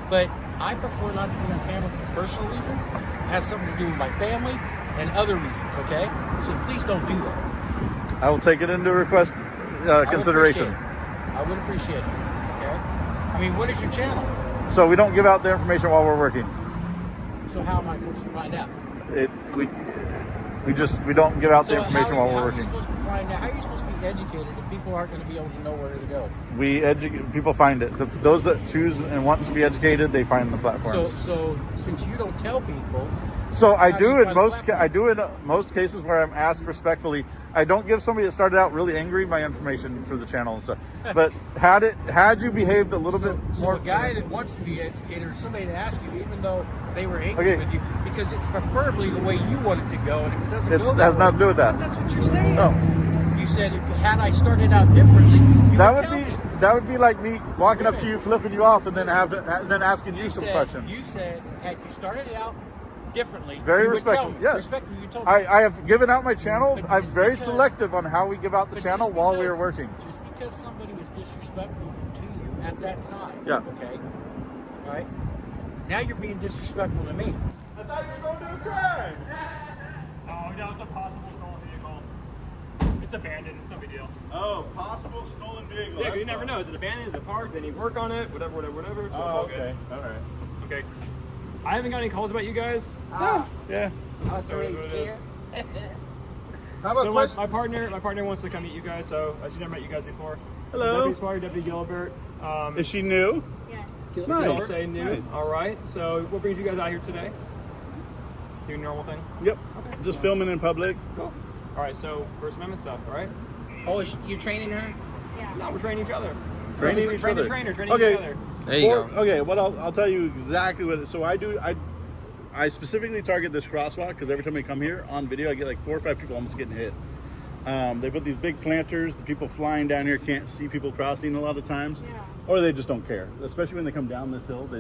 But I prefer not to be on camera for personal reasons. It has something to do with my family and other reasons, okay? So please don't do that. I will take it into request consideration. I would appreciate it, okay? I mean, what is your channel? So we don't give out the information while we're working. So how am I supposed to find out? We don't give out the information while we're How are working. you supposed to find out? How are you supposed to be educated if people aren't going to be able to know where to go? We educate people. Find it. Those that choose and want to be educated, they find the platforms. So since you don't tell people, So I do in most cases where I'm asked respectfully. I don't give somebody that started out really angry my information for the channel and stuff. But had you behaved a little bit more, a guy that wants to be educated or somebody to ask you, even though they were angry with you, because it's preferably the way you want it to go, and if it doesn't go that has nothing to do with that. That's what you're saying. No. You said had I started out differently, that would be like me walking up to you, flipping you off, and then asking you some questions. You said had you started out differently, very you respectful. would tell me. Yes, Respectfully, you told me. I have given out my channel. I'm very selective on how we give out the channel while we are working. Just because somebody was disrespectful to you at that time. Yeah. Okay. All right. Now you're being disrespectful to me. I thought you were going to do a crime. Oh, no, it's a possible stolen vehicle. It's abandoned. It's no big deal. Oh, possible stolen vehicle. Yeah, you never know. Is it abandoned? Is it parked? They need work on it? Whatever. So it's all good. All right. Okay. I haven't got any calls about you guys. Yeah. I was already scared. How about so my partner wants to come meet you guys. So I should never met you guys before. Hello. Deputy Gilbert. Is she new? Yes. Nice. Say new. Nice. All right. So what brings you guys out here today? Doing normal thing. Yep. Okay. Just filming in public. Cool. All right. So First Amendment stuff. All right. Oh, you're training her? Yeah. No, we're training each other. Training each other. Training each other. There you go. Okay, what I'll tell you exactly what. So I specifically target this crosswalk because every time I come here on video, I get like 4 or 5 people almost getting hit. They put these big planters. The people flying down here can't see people crossing a lot of times, or they just don't care. Especially when they come down this hill.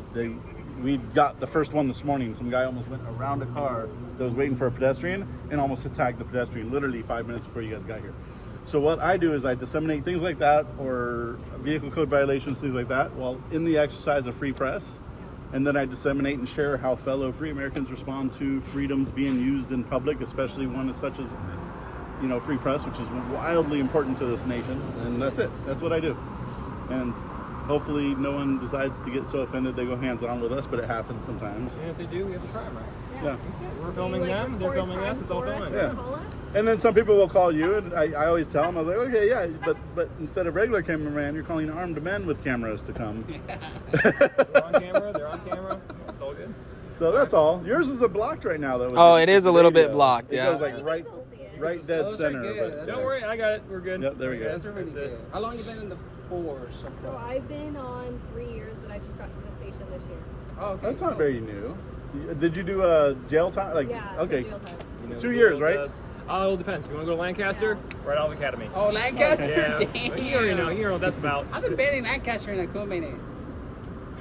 We got the first one this morning. Some guy almost went around a car that was waiting for a pedestrian and almost attacked the pedestrian literally 5 minutes before you guys got here. So what I do is I disseminate things like that or vehicle code violations, things like that, while in the exercise of free press. And then I disseminate and share how fellow free Americans respond to freedoms being used in public, especially one as such as, free press, which is wildly important to this nation. And that's it. That's what I do. And hopefully no one decides to get so offended they go hands-on with us, but it happens sometimes. And if they do, we have a crime, right? Yeah. That's it. We're filming them, they're filming us, it's all fine. Yeah. And then some people will call you, and I always tell them, I was like, okay, yeah, but instead of regular cameraman, you're calling armed men with cameras to come. They're on camera, it's all good. So that's all. Yours is blocked right now, though. Oh, it is a little bit blocked, It yeah. goes like right dead center. But, Don't worry, I got it, we're good. Yep, there we go. That's really good. How long you been in the force? So I've been on 3 years, but I just got to the station this year. Oh, okay. That's not very new. Did you do a jail time? Yeah, okay. jail time. 2 years, right? It all depends. If you want to go to Lancaster, right out of the academy. Oh, Lancaster? Yeah. Damn. You already know what that's about. I've been banning Lancaster in a cool minute.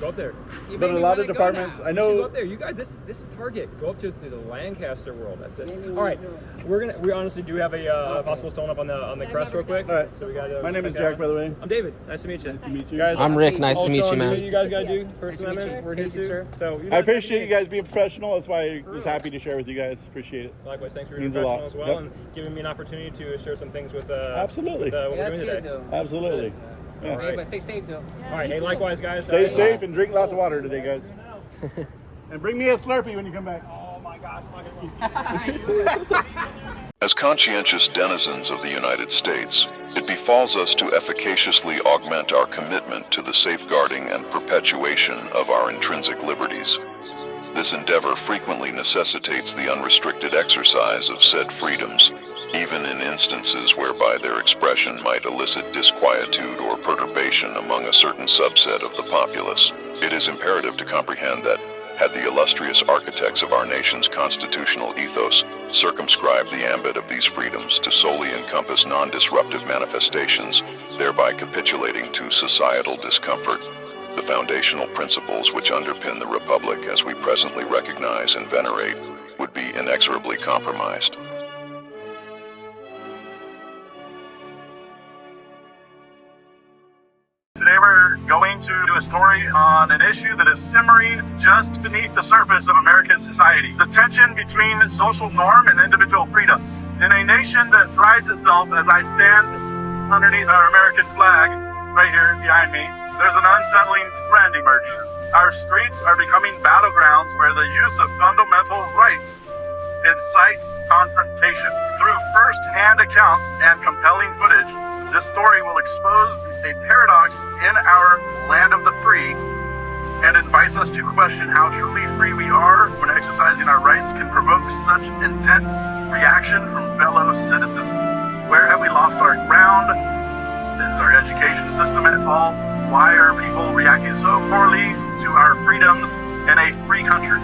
Go up there. You But made a me lot wanna of go departments, now. I You should go know. up there. You guys, this is Target. Go up to the Lancaster world. That's it. Maybe All right, we we honestly do have a possible stone up on the crest real quick. All right. So we got. My name is check that Jack, out. by the way. I'm David. Nice to meet you. Nice to meet you. Guys, I'm Rick. Nice to also, meet you, man. You guys gotta do First Nice to meet Amendment. you. We're here Thank you, too. sir. So you I guys appreciate you guys being professional. That's why I was happy to share with you guys. Appreciate it. Likewise, thanks for your Means a professional lot. as well, Yep. and giving me an opportunity to share some things with Absolutely. with, what Yeah, we're that's doing good today. though. Absolutely. Yeah. Hey, but stay safe though. All right, hey, likewise, guys. Stay safe and drink lots of water today, guys. And bring me a Slurpee when you come back. Oh my gosh, I'm not gonna As conscientious denizens of the United States, it befalls us to efficaciously augment our commitment to the safeguarding and perpetuation of our intrinsic liberties. This endeavor frequently necessitates the unrestricted exercise of said freedoms, even in instances whereby their expression might elicit disquietude or perturbation among a certain subset of the populace. It is imperative to comprehend that, had the illustrious architects of our nation's constitutional ethos circumscribed the ambit of these freedoms to solely encompass non-disruptive manifestations, thereby capitulating to societal discomfort, the foundational principles which underpin the Republic as we presently recognize and venerate would be inexorably compromised. Today we're going to do a story on an issue that is simmering just beneath the surface of American society. The tension between social norm and individual freedoms. In a nation that prides itself, as I stand underneath our American flag, right here behind me, there's an unsettling trend emerging. Our streets are becoming battlegrounds where the use of fundamental rights incites confrontation. Through first-hand accounts and compelling footage, this story will expose a paradox in our land of the free and invites us to question how truly free we are when exercising our rights can provoke such intense reaction from fellow citizens. Where have we lost our ground? Is our education system at fault? Why are people reacting so poorly to our freedoms in a free country?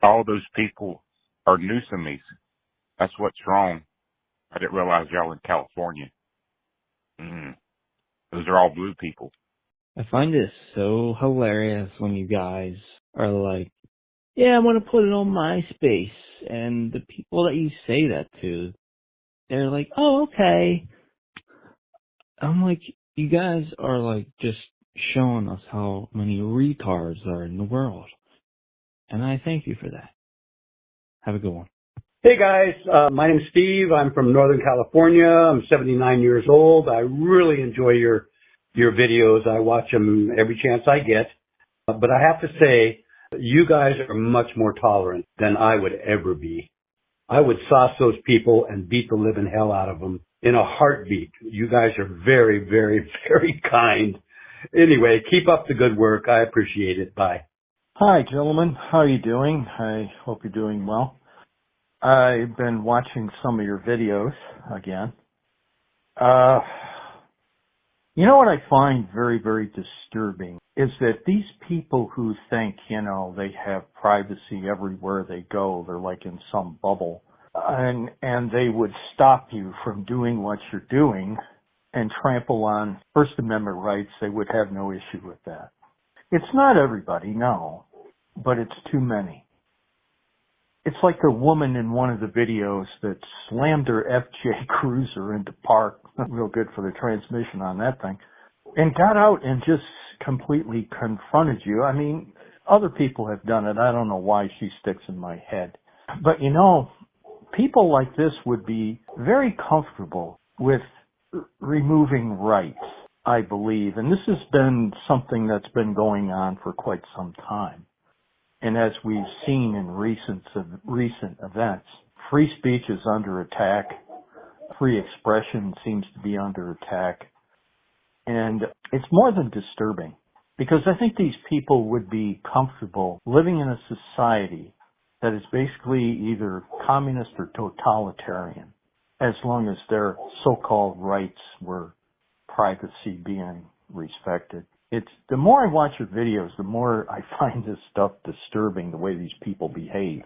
All those people are Newsomies. That's what's wrong. I didn't realize y'all in California. Those are all blue people. I find it so hilarious when you guys are like, yeah, I'm going to put it on MySpace. And the people that you say that to, they're like, oh, okay. I'm like, you guys are like just showing us how many retards are in the world. And I thank you for that. Have a good one. Hey guys, my name's Steve. I'm from Northern California. I'm 79 years old. I really enjoy your videos. I watch them every chance I get. But I have to say, you guys are much more tolerant than I would ever be. I would sauce those people and beat the living hell out of them in a heartbeat. You guys are very, very, very kind. Anyway, keep up the good work. I appreciate it. Bye. Hi, gentlemen. How are you doing? I hope you're doing well. I've been watching some of your videos again. You know what I find very, very disturbing is that these people who think, you know, they have privacy everywhere they go, they're like in some bubble, and they would stop you from doing what you're doing and trample on First Amendment rights, they would have no issue with that. It's not everybody, no, but it's too many. It's like the woman in one of the videos that slammed her FJ Cruiser into park, real good for the transmission on that thing, and got out and just completely confronted you. I mean, other people have done it. I don't know why she sticks in my head. But you know, people like this would be very comfortable with removing rights, I believe. And this has been something that's been going on for quite some time. And as we've seen in recent events, free speech is under attack. Free expression seems to be under attack. And it's more than disturbing because I think these people would be comfortable living in a society that is basically either communist or totalitarian as long as their so-called rights were privacy being respected. It's the more I watch your videos, the more I find this stuff disturbing, the way these people behave.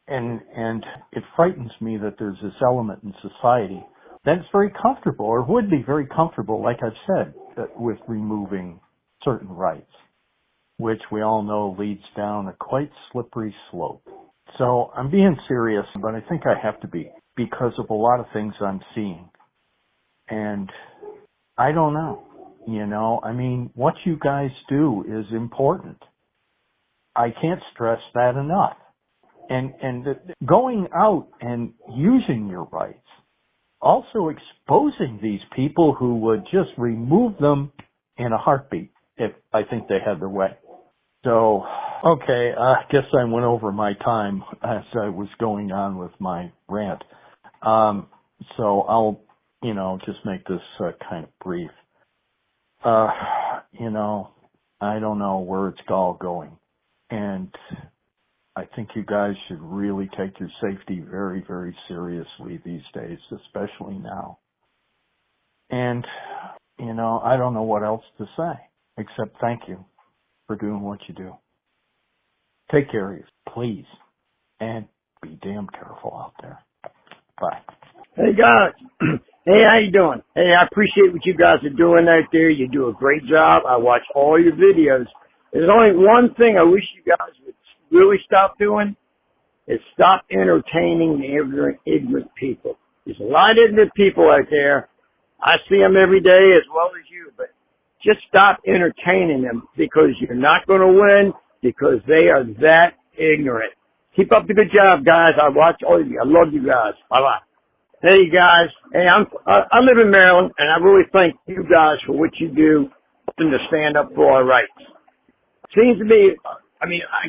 and it frightens me that there's this element in society that's very comfortable, or would be very comfortable, like I've said, with removing certain rights, which we all know leads down a quite slippery slope. So I'm being serious, but I think I have to be, because of a lot of things I'm seeing. And I don't know, I mean, what you guys do is important. I can't stress that enough. And going out and using your rights, also exposing these people who would just remove them in a heartbeat if I think they had their way. So, okay, I guess I went over my time as I was going on with my rant. So I'll, just make this kind of brief. I don't know where it's all going. And I think you guys should really take your safety very, very seriously these days, especially now. And, I don't know what else to say, except thank you for doing what you do. Take care of you, please, and be damn careful out there. Bye. Hey, guys. Hey, how you doing? Hey, I appreciate what you guys are doing out there. You do a great job. I watch all your videos. There's only one thing I wish you guys would really stop doing, is stop entertaining the ignorant people. There's a lot of ignorant people out there. I see them every day as well as you, but just stop entertaining them, because you're not going to win, because they are that ignorant. Keep up the good job, guys. I watch all of you. I love you guys. Bye-bye. Hey, guys. Hey, I live in Maryland, and I really thank you guys for what you do and to stand up for our rights. Seems to me, I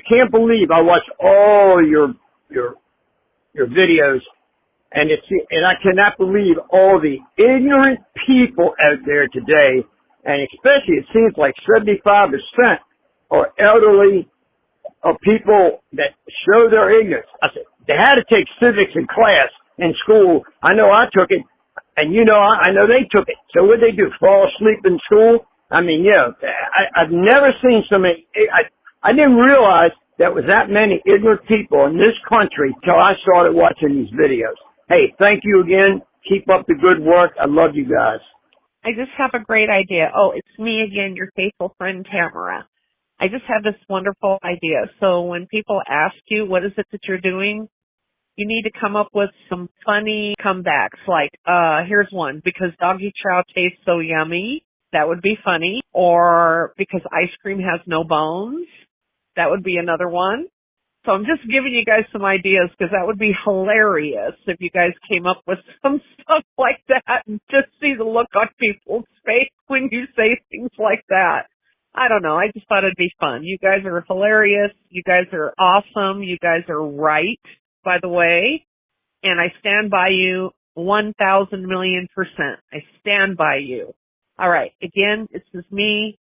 can't believe I watch all your videos, and I cannot believe all the ignorant people out there today, and especially it seems like 75% are elderly or people that show their ignorance. I said, they had to take civics in class in school. I know I took it, and I know they took it. So what'd they do, fall asleep in school? I've never seen so many. I didn't realize there was that many ignorant people in this country until I started watching these videos. Hey, thank you again. Keep up the good work. I love you guys. I just have a great idea. Oh, it's me again, your faithful friend Tamara. I just have this wonderful idea. So when people ask you, what is it that you're doing? You need to come up with some funny comebacks. Like, here's one. Because doggy chow tastes so yummy. That would be funny. Or because ice cream has no bones. That would be another one. So I'm just giving you guys some ideas, because that would be hilarious if you guys came up with some stuff like that, and just see the look on people's face when you say things like that. I don't know. I just thought it'd be fun. You guys are hilarious. You guys are awesome. You guys are right, by the way. And I stand by you 1,000,000,000%. I stand by you. All right. Again, this is me,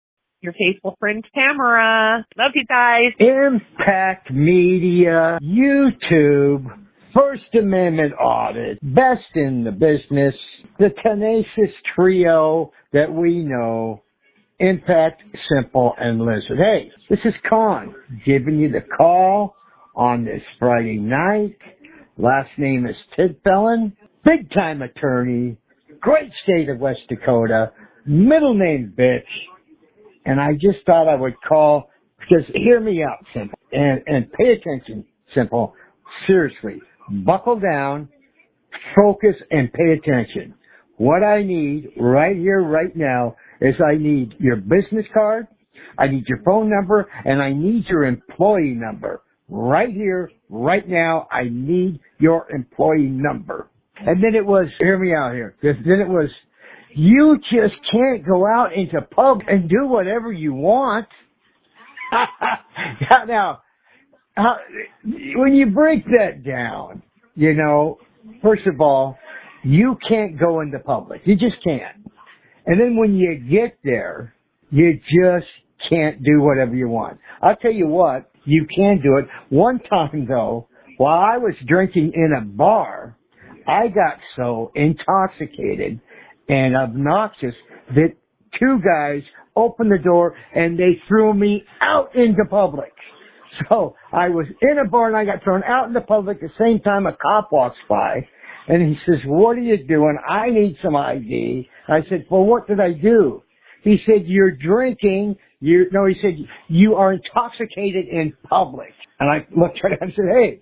your faithful friend Tamara. Love you guys. Impact Media, YouTube, First Amendment audit, best in the business, the tenacious trio that we know, Impact, Simple, and Lizard. Hey, this is Con giving you the call on this Friday night. Last name is Tidfellon, big time attorney, great state of West Dakota, middle name Bitch. And I just thought I would call, because hear me out, Simple, and pay attention, Simple. Seriously, buckle down, focus, and pay attention. What I need right here, right now, is I need your business card, I need your phone number, and I need your employee number. Right here, right now, I need your employee number. And then it was, hear me out here, then it was, you just can't go out into pub and do whatever you want. Now, when you break that down, first of all, you can't go into public. You just can't. And then when you get there, you just can't do whatever you want. I'll tell you what, you can do it. One time, though, while I was drinking in a bar, I got so intoxicated and obnoxious that two guys opened the door and they threw me out into public. So I was in a bar and I got thrown out in the public at the same time a cop walks by. And he says, what are you doing? I need some ID. I said, well, what did I do? He said, you're drinking. He said, you are intoxicated in public. And I looked at him and said, hey,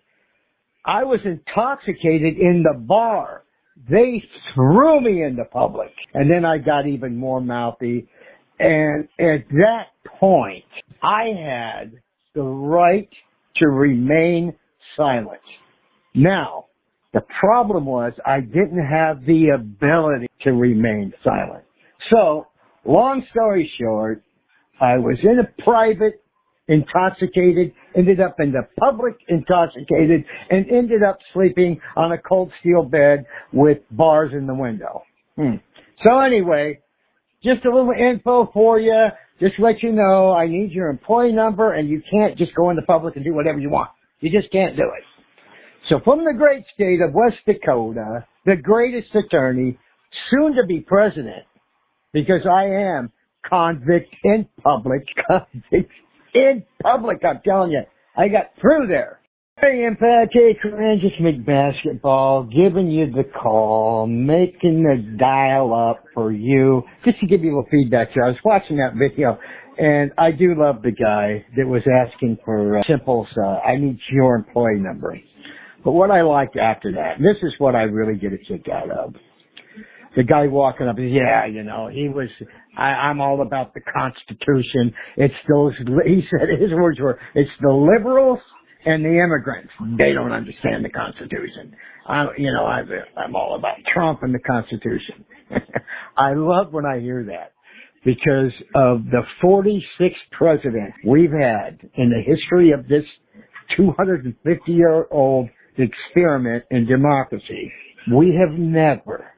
I was intoxicated in the bar. They threw me into public. And then I got even more mouthy. And at that point, I had the right to remain silent. Now, the problem was I didn't have the ability to remain silent. So, long story short, I was in a private intoxicated, ended up in the public intoxicated, and ended up sleeping on a cold steel bed with bars in the window. So anyway, just a little info for you. Just let you know, I need your employee number, and you can't just go in the public and do whatever you want. You just can't do it. So from the great state of West Dakota, the greatest attorney, soon to be president, because I am convict in public, I'm telling you. I got through there. Hey, Impact, hey, KARENS, just McBasketball, giving you the call, making the dial up for you, just to give you a little feedback here. I was watching that video, and I do love the guy that was asking for simple, I need your employee number. But what I liked after that, and this is what I really get a kick out of. The guy walking up, I'm all about the Constitution. It's those, he said, his words were, it's the liberals and the immigrants. They don't understand the Constitution. I'm all about Trump and the Constitution. I love when I hear that because of the 46th president we've had in the history of this 250-year-old experiment in democracy. We have never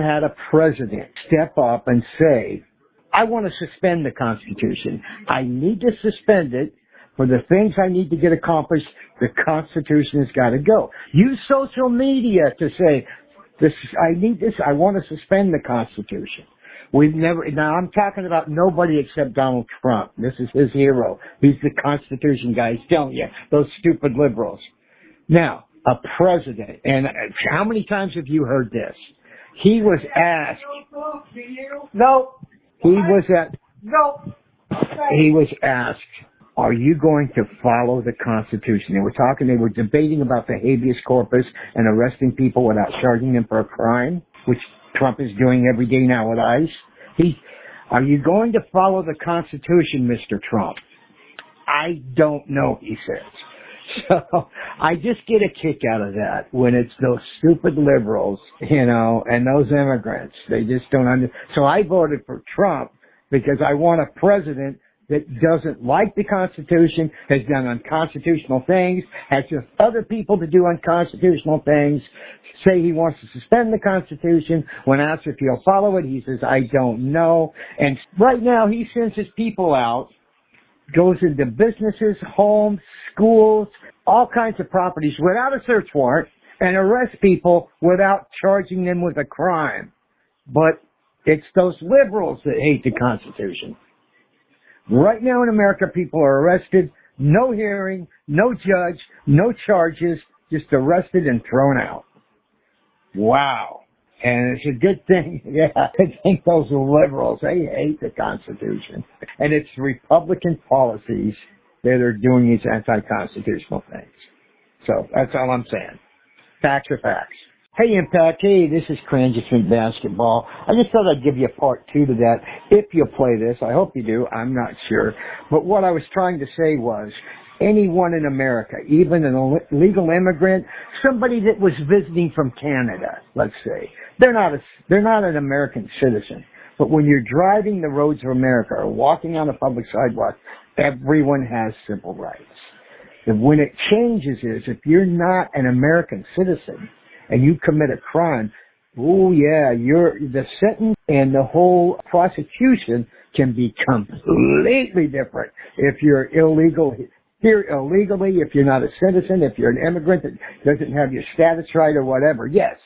had a president step up and say, I want to suspend the Constitution. I need to suspend it for the things I need to get accomplished. The Constitution has got to go. Use social media to say, I want to suspend the Constitution. Now I'm talking about nobody except Donald Trump. This is his hero. He's the Constitution guy. He's telling you, those stupid liberals. Now, a president, and how many times have you heard this? He was asked, he was asked, are you going to follow the Constitution? They were debating about the habeas corpus and arresting people without charging them for a crime, which Trump is doing every day now with ICE. Are you going to follow the Constitution, Mr. Trump? I don't know, he says. So I just get a kick out of that when it's those stupid liberals, and those immigrants. They just don't So I voted for Trump because I want a president that doesn't like the Constitution, has done unconstitutional things, has just other people to do unconstitutional things, say he wants to suspend the Constitution. When asked if he'll follow it, he says, I don't know. And right now he sends his people out, goes into businesses, homes, schools, all kinds of properties without a search warrant and arrests people without charging them with a crime. But it's those liberals that hate the Constitution. Right now in America, people are arrested, no hearing, no judge, no charges, just arrested and thrown out. Wow. And it's a good thing, I think those liberals, they hate the Constitution. And it's Republican policies that are doing these anti-constitutional things. So that's all I'm saying. Facts are facts. Hey, Impact. Hey, this is KARENS Basketball. I just thought I'd give you a part 2 to that. If you'll play this, I hope you do. I'm not sure. But what I was trying to say was, anyone in America, even an illegal immigrant, somebody that was visiting from Canada, let's say, they're not an American citizen. But when you're driving the roads of America or walking on a public sidewalk, everyone has civil rights. And when it changes is, if you're not an American citizen and you commit a crime, the sentence and the whole prosecution can be completely different. If you're illegal here illegally, if you're not a citizen, if you're an immigrant that doesn't have your status right or whatever, yes.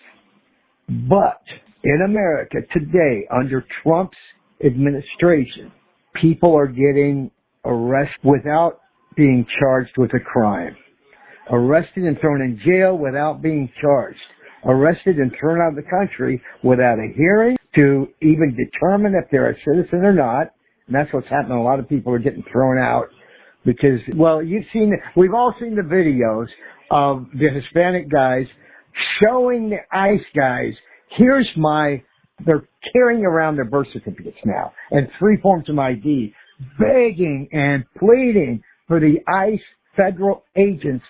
But in America today, under Trump's administration, people are getting arrested without being charged with a crime. Arrested and thrown in jail without being charged. Arrested and thrown out of the country without a hearing to even determine if they're a citizen or not. And that's what's happening. A lot of people are getting thrown out because, well, we've all seen the videos of the Hispanic guys showing the ICE guys, they're carrying around their birth certificates now and 3 forms of ID, begging and pleading for the ICE federal agents,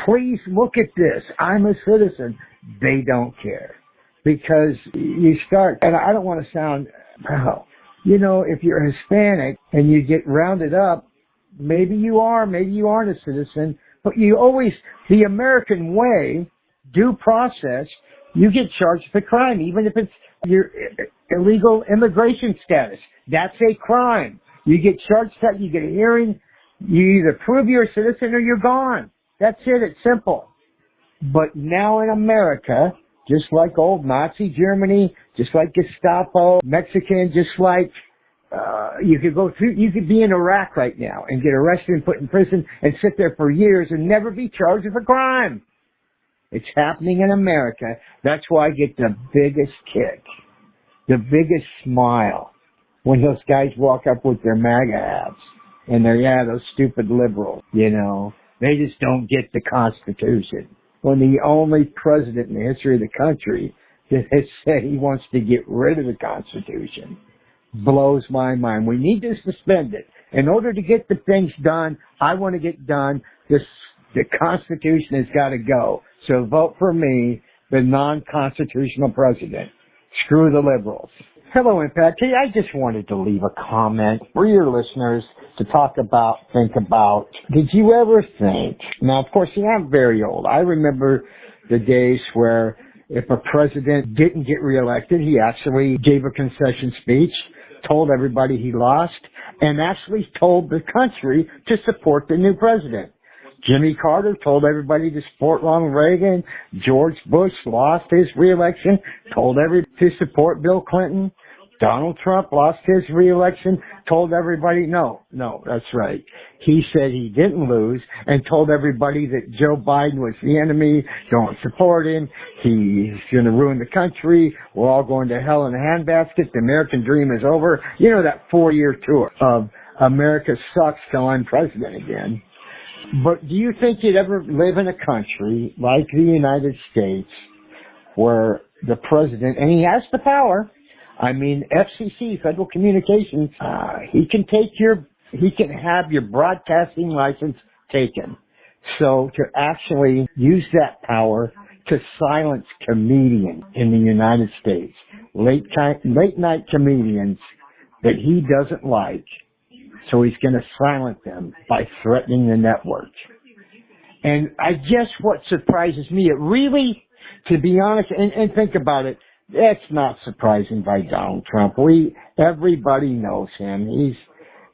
please look at this. I'm a citizen. They don't care. Because you start, and I don't want to sound, if you're Hispanic and you get rounded up, maybe you are, maybe you aren't a citizen, but the American way, due process, you get charged with a crime, even if it's your illegal immigration status. That's a crime. You get charged with that, you get a hearing, you either prove you're a citizen or you're gone. That's it, it's simple. But now in America, just like old Nazi Germany, just like Gestapo, Mexican, just like you could be in Iraq right now and get arrested and put in prison and sit there for years and never be charged with a crime. It's happening in America. That's why I get the biggest kick, the biggest smile when those guys walk up with their MAGA hats and those stupid liberals, they just don't get the Constitution. When the only president in the history of the country that has said he wants to get rid of the Constitution blows my mind. We need to suspend it. In order to get the things done I want to get done, the Constitution has got to go. So vote for me, the non-constitutional president. Screw the liberals. Hello, Impact. Hey, I just wanted to leave a comment for your listeners to think about. Did you ever think? Now, of course, I'm very old. I remember the days where if a president didn't get reelected, he actually gave a concession speech, told everybody he lost, and actually told the country to support the new president. Jimmy Carter told everybody to support Ronald Reagan. George Bush lost his reelection, told everybody to support Bill Clinton. Donald Trump lost his reelection, told everybody, no, that's right. He said he didn't lose and told everybody that Joe Biden was the enemy, don't support him, he's going to ruin the country, we're all going to hell in a handbasket, the American dream is over. That 4-year tour of America sucks till I'm president again. But do you think you'd ever live in a country like the United States where the president, and he has the power, FCC, Federal Communications, he can have your broadcasting license taken. So to actually use that power to silence comedians in the United States, late night comedians that he doesn't like, so he's going to silence them by threatening the network. And I guess what surprises me, it really, to be honest, and think about it, that's not surprising by Donald Trump. Everybody knows him.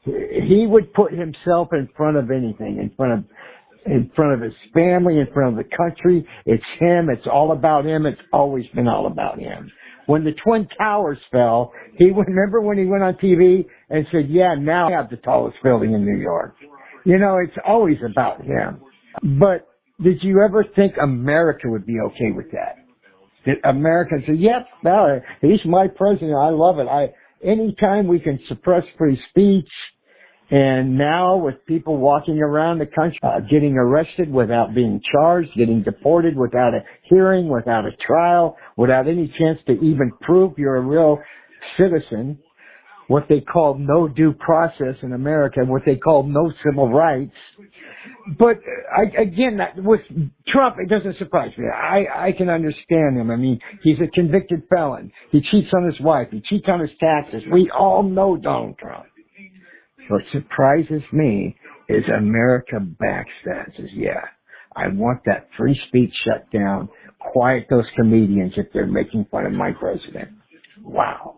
He would put himself in front of anything, in front of his family, in front of the country. It's him. It's all about him. It's always been all about him. When the Twin Towers fell, remember when he went on TV and said, yeah, now I have the tallest building in New York. It's always about him. But did you ever think America would be okay with that? That America said, yep, he's my president. I love it. Anytime we can suppress free speech, and now with people walking around the country, getting arrested without being charged, getting deported without a hearing, without a trial, without any chance to even prove you're a real citizen, what they call no due process in America, what they call no civil rights. But again, with Trump, it doesn't surprise me. I can understand him. He's a convicted felon. He cheats on his wife. He cheats on his taxes. We all know Donald Trump. What surprises me is America backstabs. Yeah, I want that free speech shut down. Quiet those comedians if they're making fun of my president. Wow.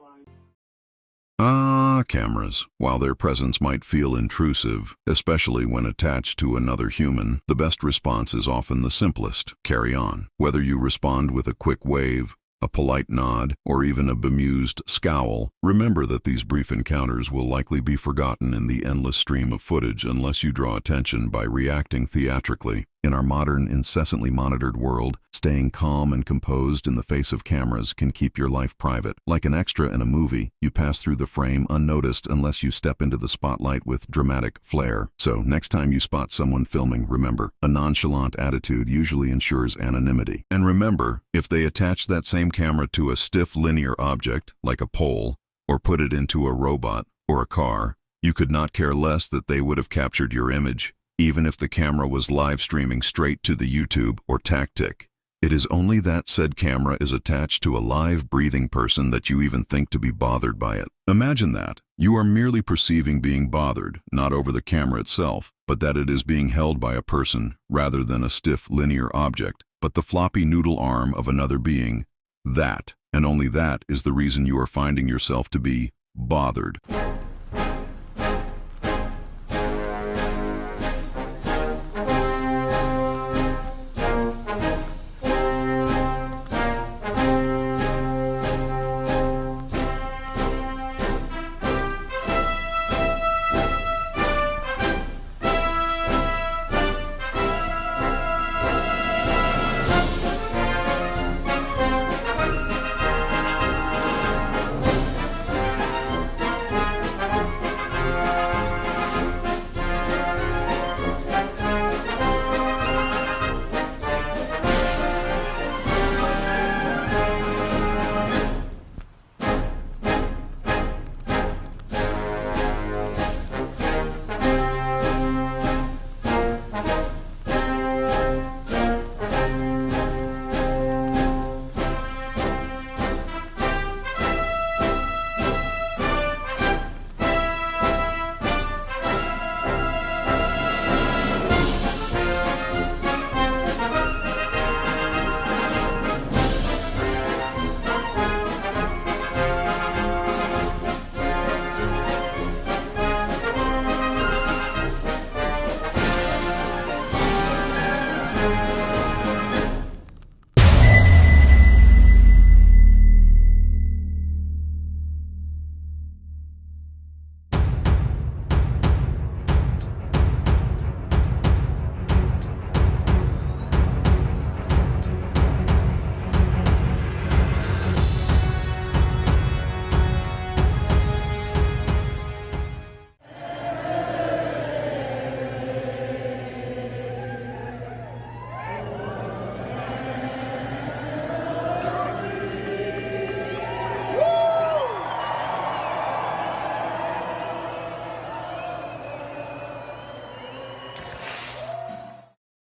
Cameras. While their presence might feel intrusive, especially when attached to another human, the best response is often the simplest: carry on. Whether you respond with a quick wave, a polite nod, or even a bemused scowl, remember that these brief encounters will likely be forgotten in the endless stream of footage unless you draw attention by reacting theatrically. In our modern, incessantly monitored world, staying calm and composed in the face of cameras can keep your life private. Like an extra in a movie, you pass through the frame unnoticed unless you step into the spotlight with dramatic flair. So, next time you spot someone filming, remember, a nonchalant attitude usually ensures anonymity. And remember, if they attach that same camera to a stiff linear object, like a pole, or put it into a robot or a car, you could not care less that they would have captured your image, even if the camera was live streaming straight to the YouTube or tactic. It is only that said camera is attached to a live, breathing person that you even think to be bothered by it. Imagine that. You are merely perceiving being bothered, not over the camera itself, but that it is being held by a person rather than a stiff linear object, but the floppy noodle arm of another being. That, and only that, is the reason you are finding yourself to be bothered.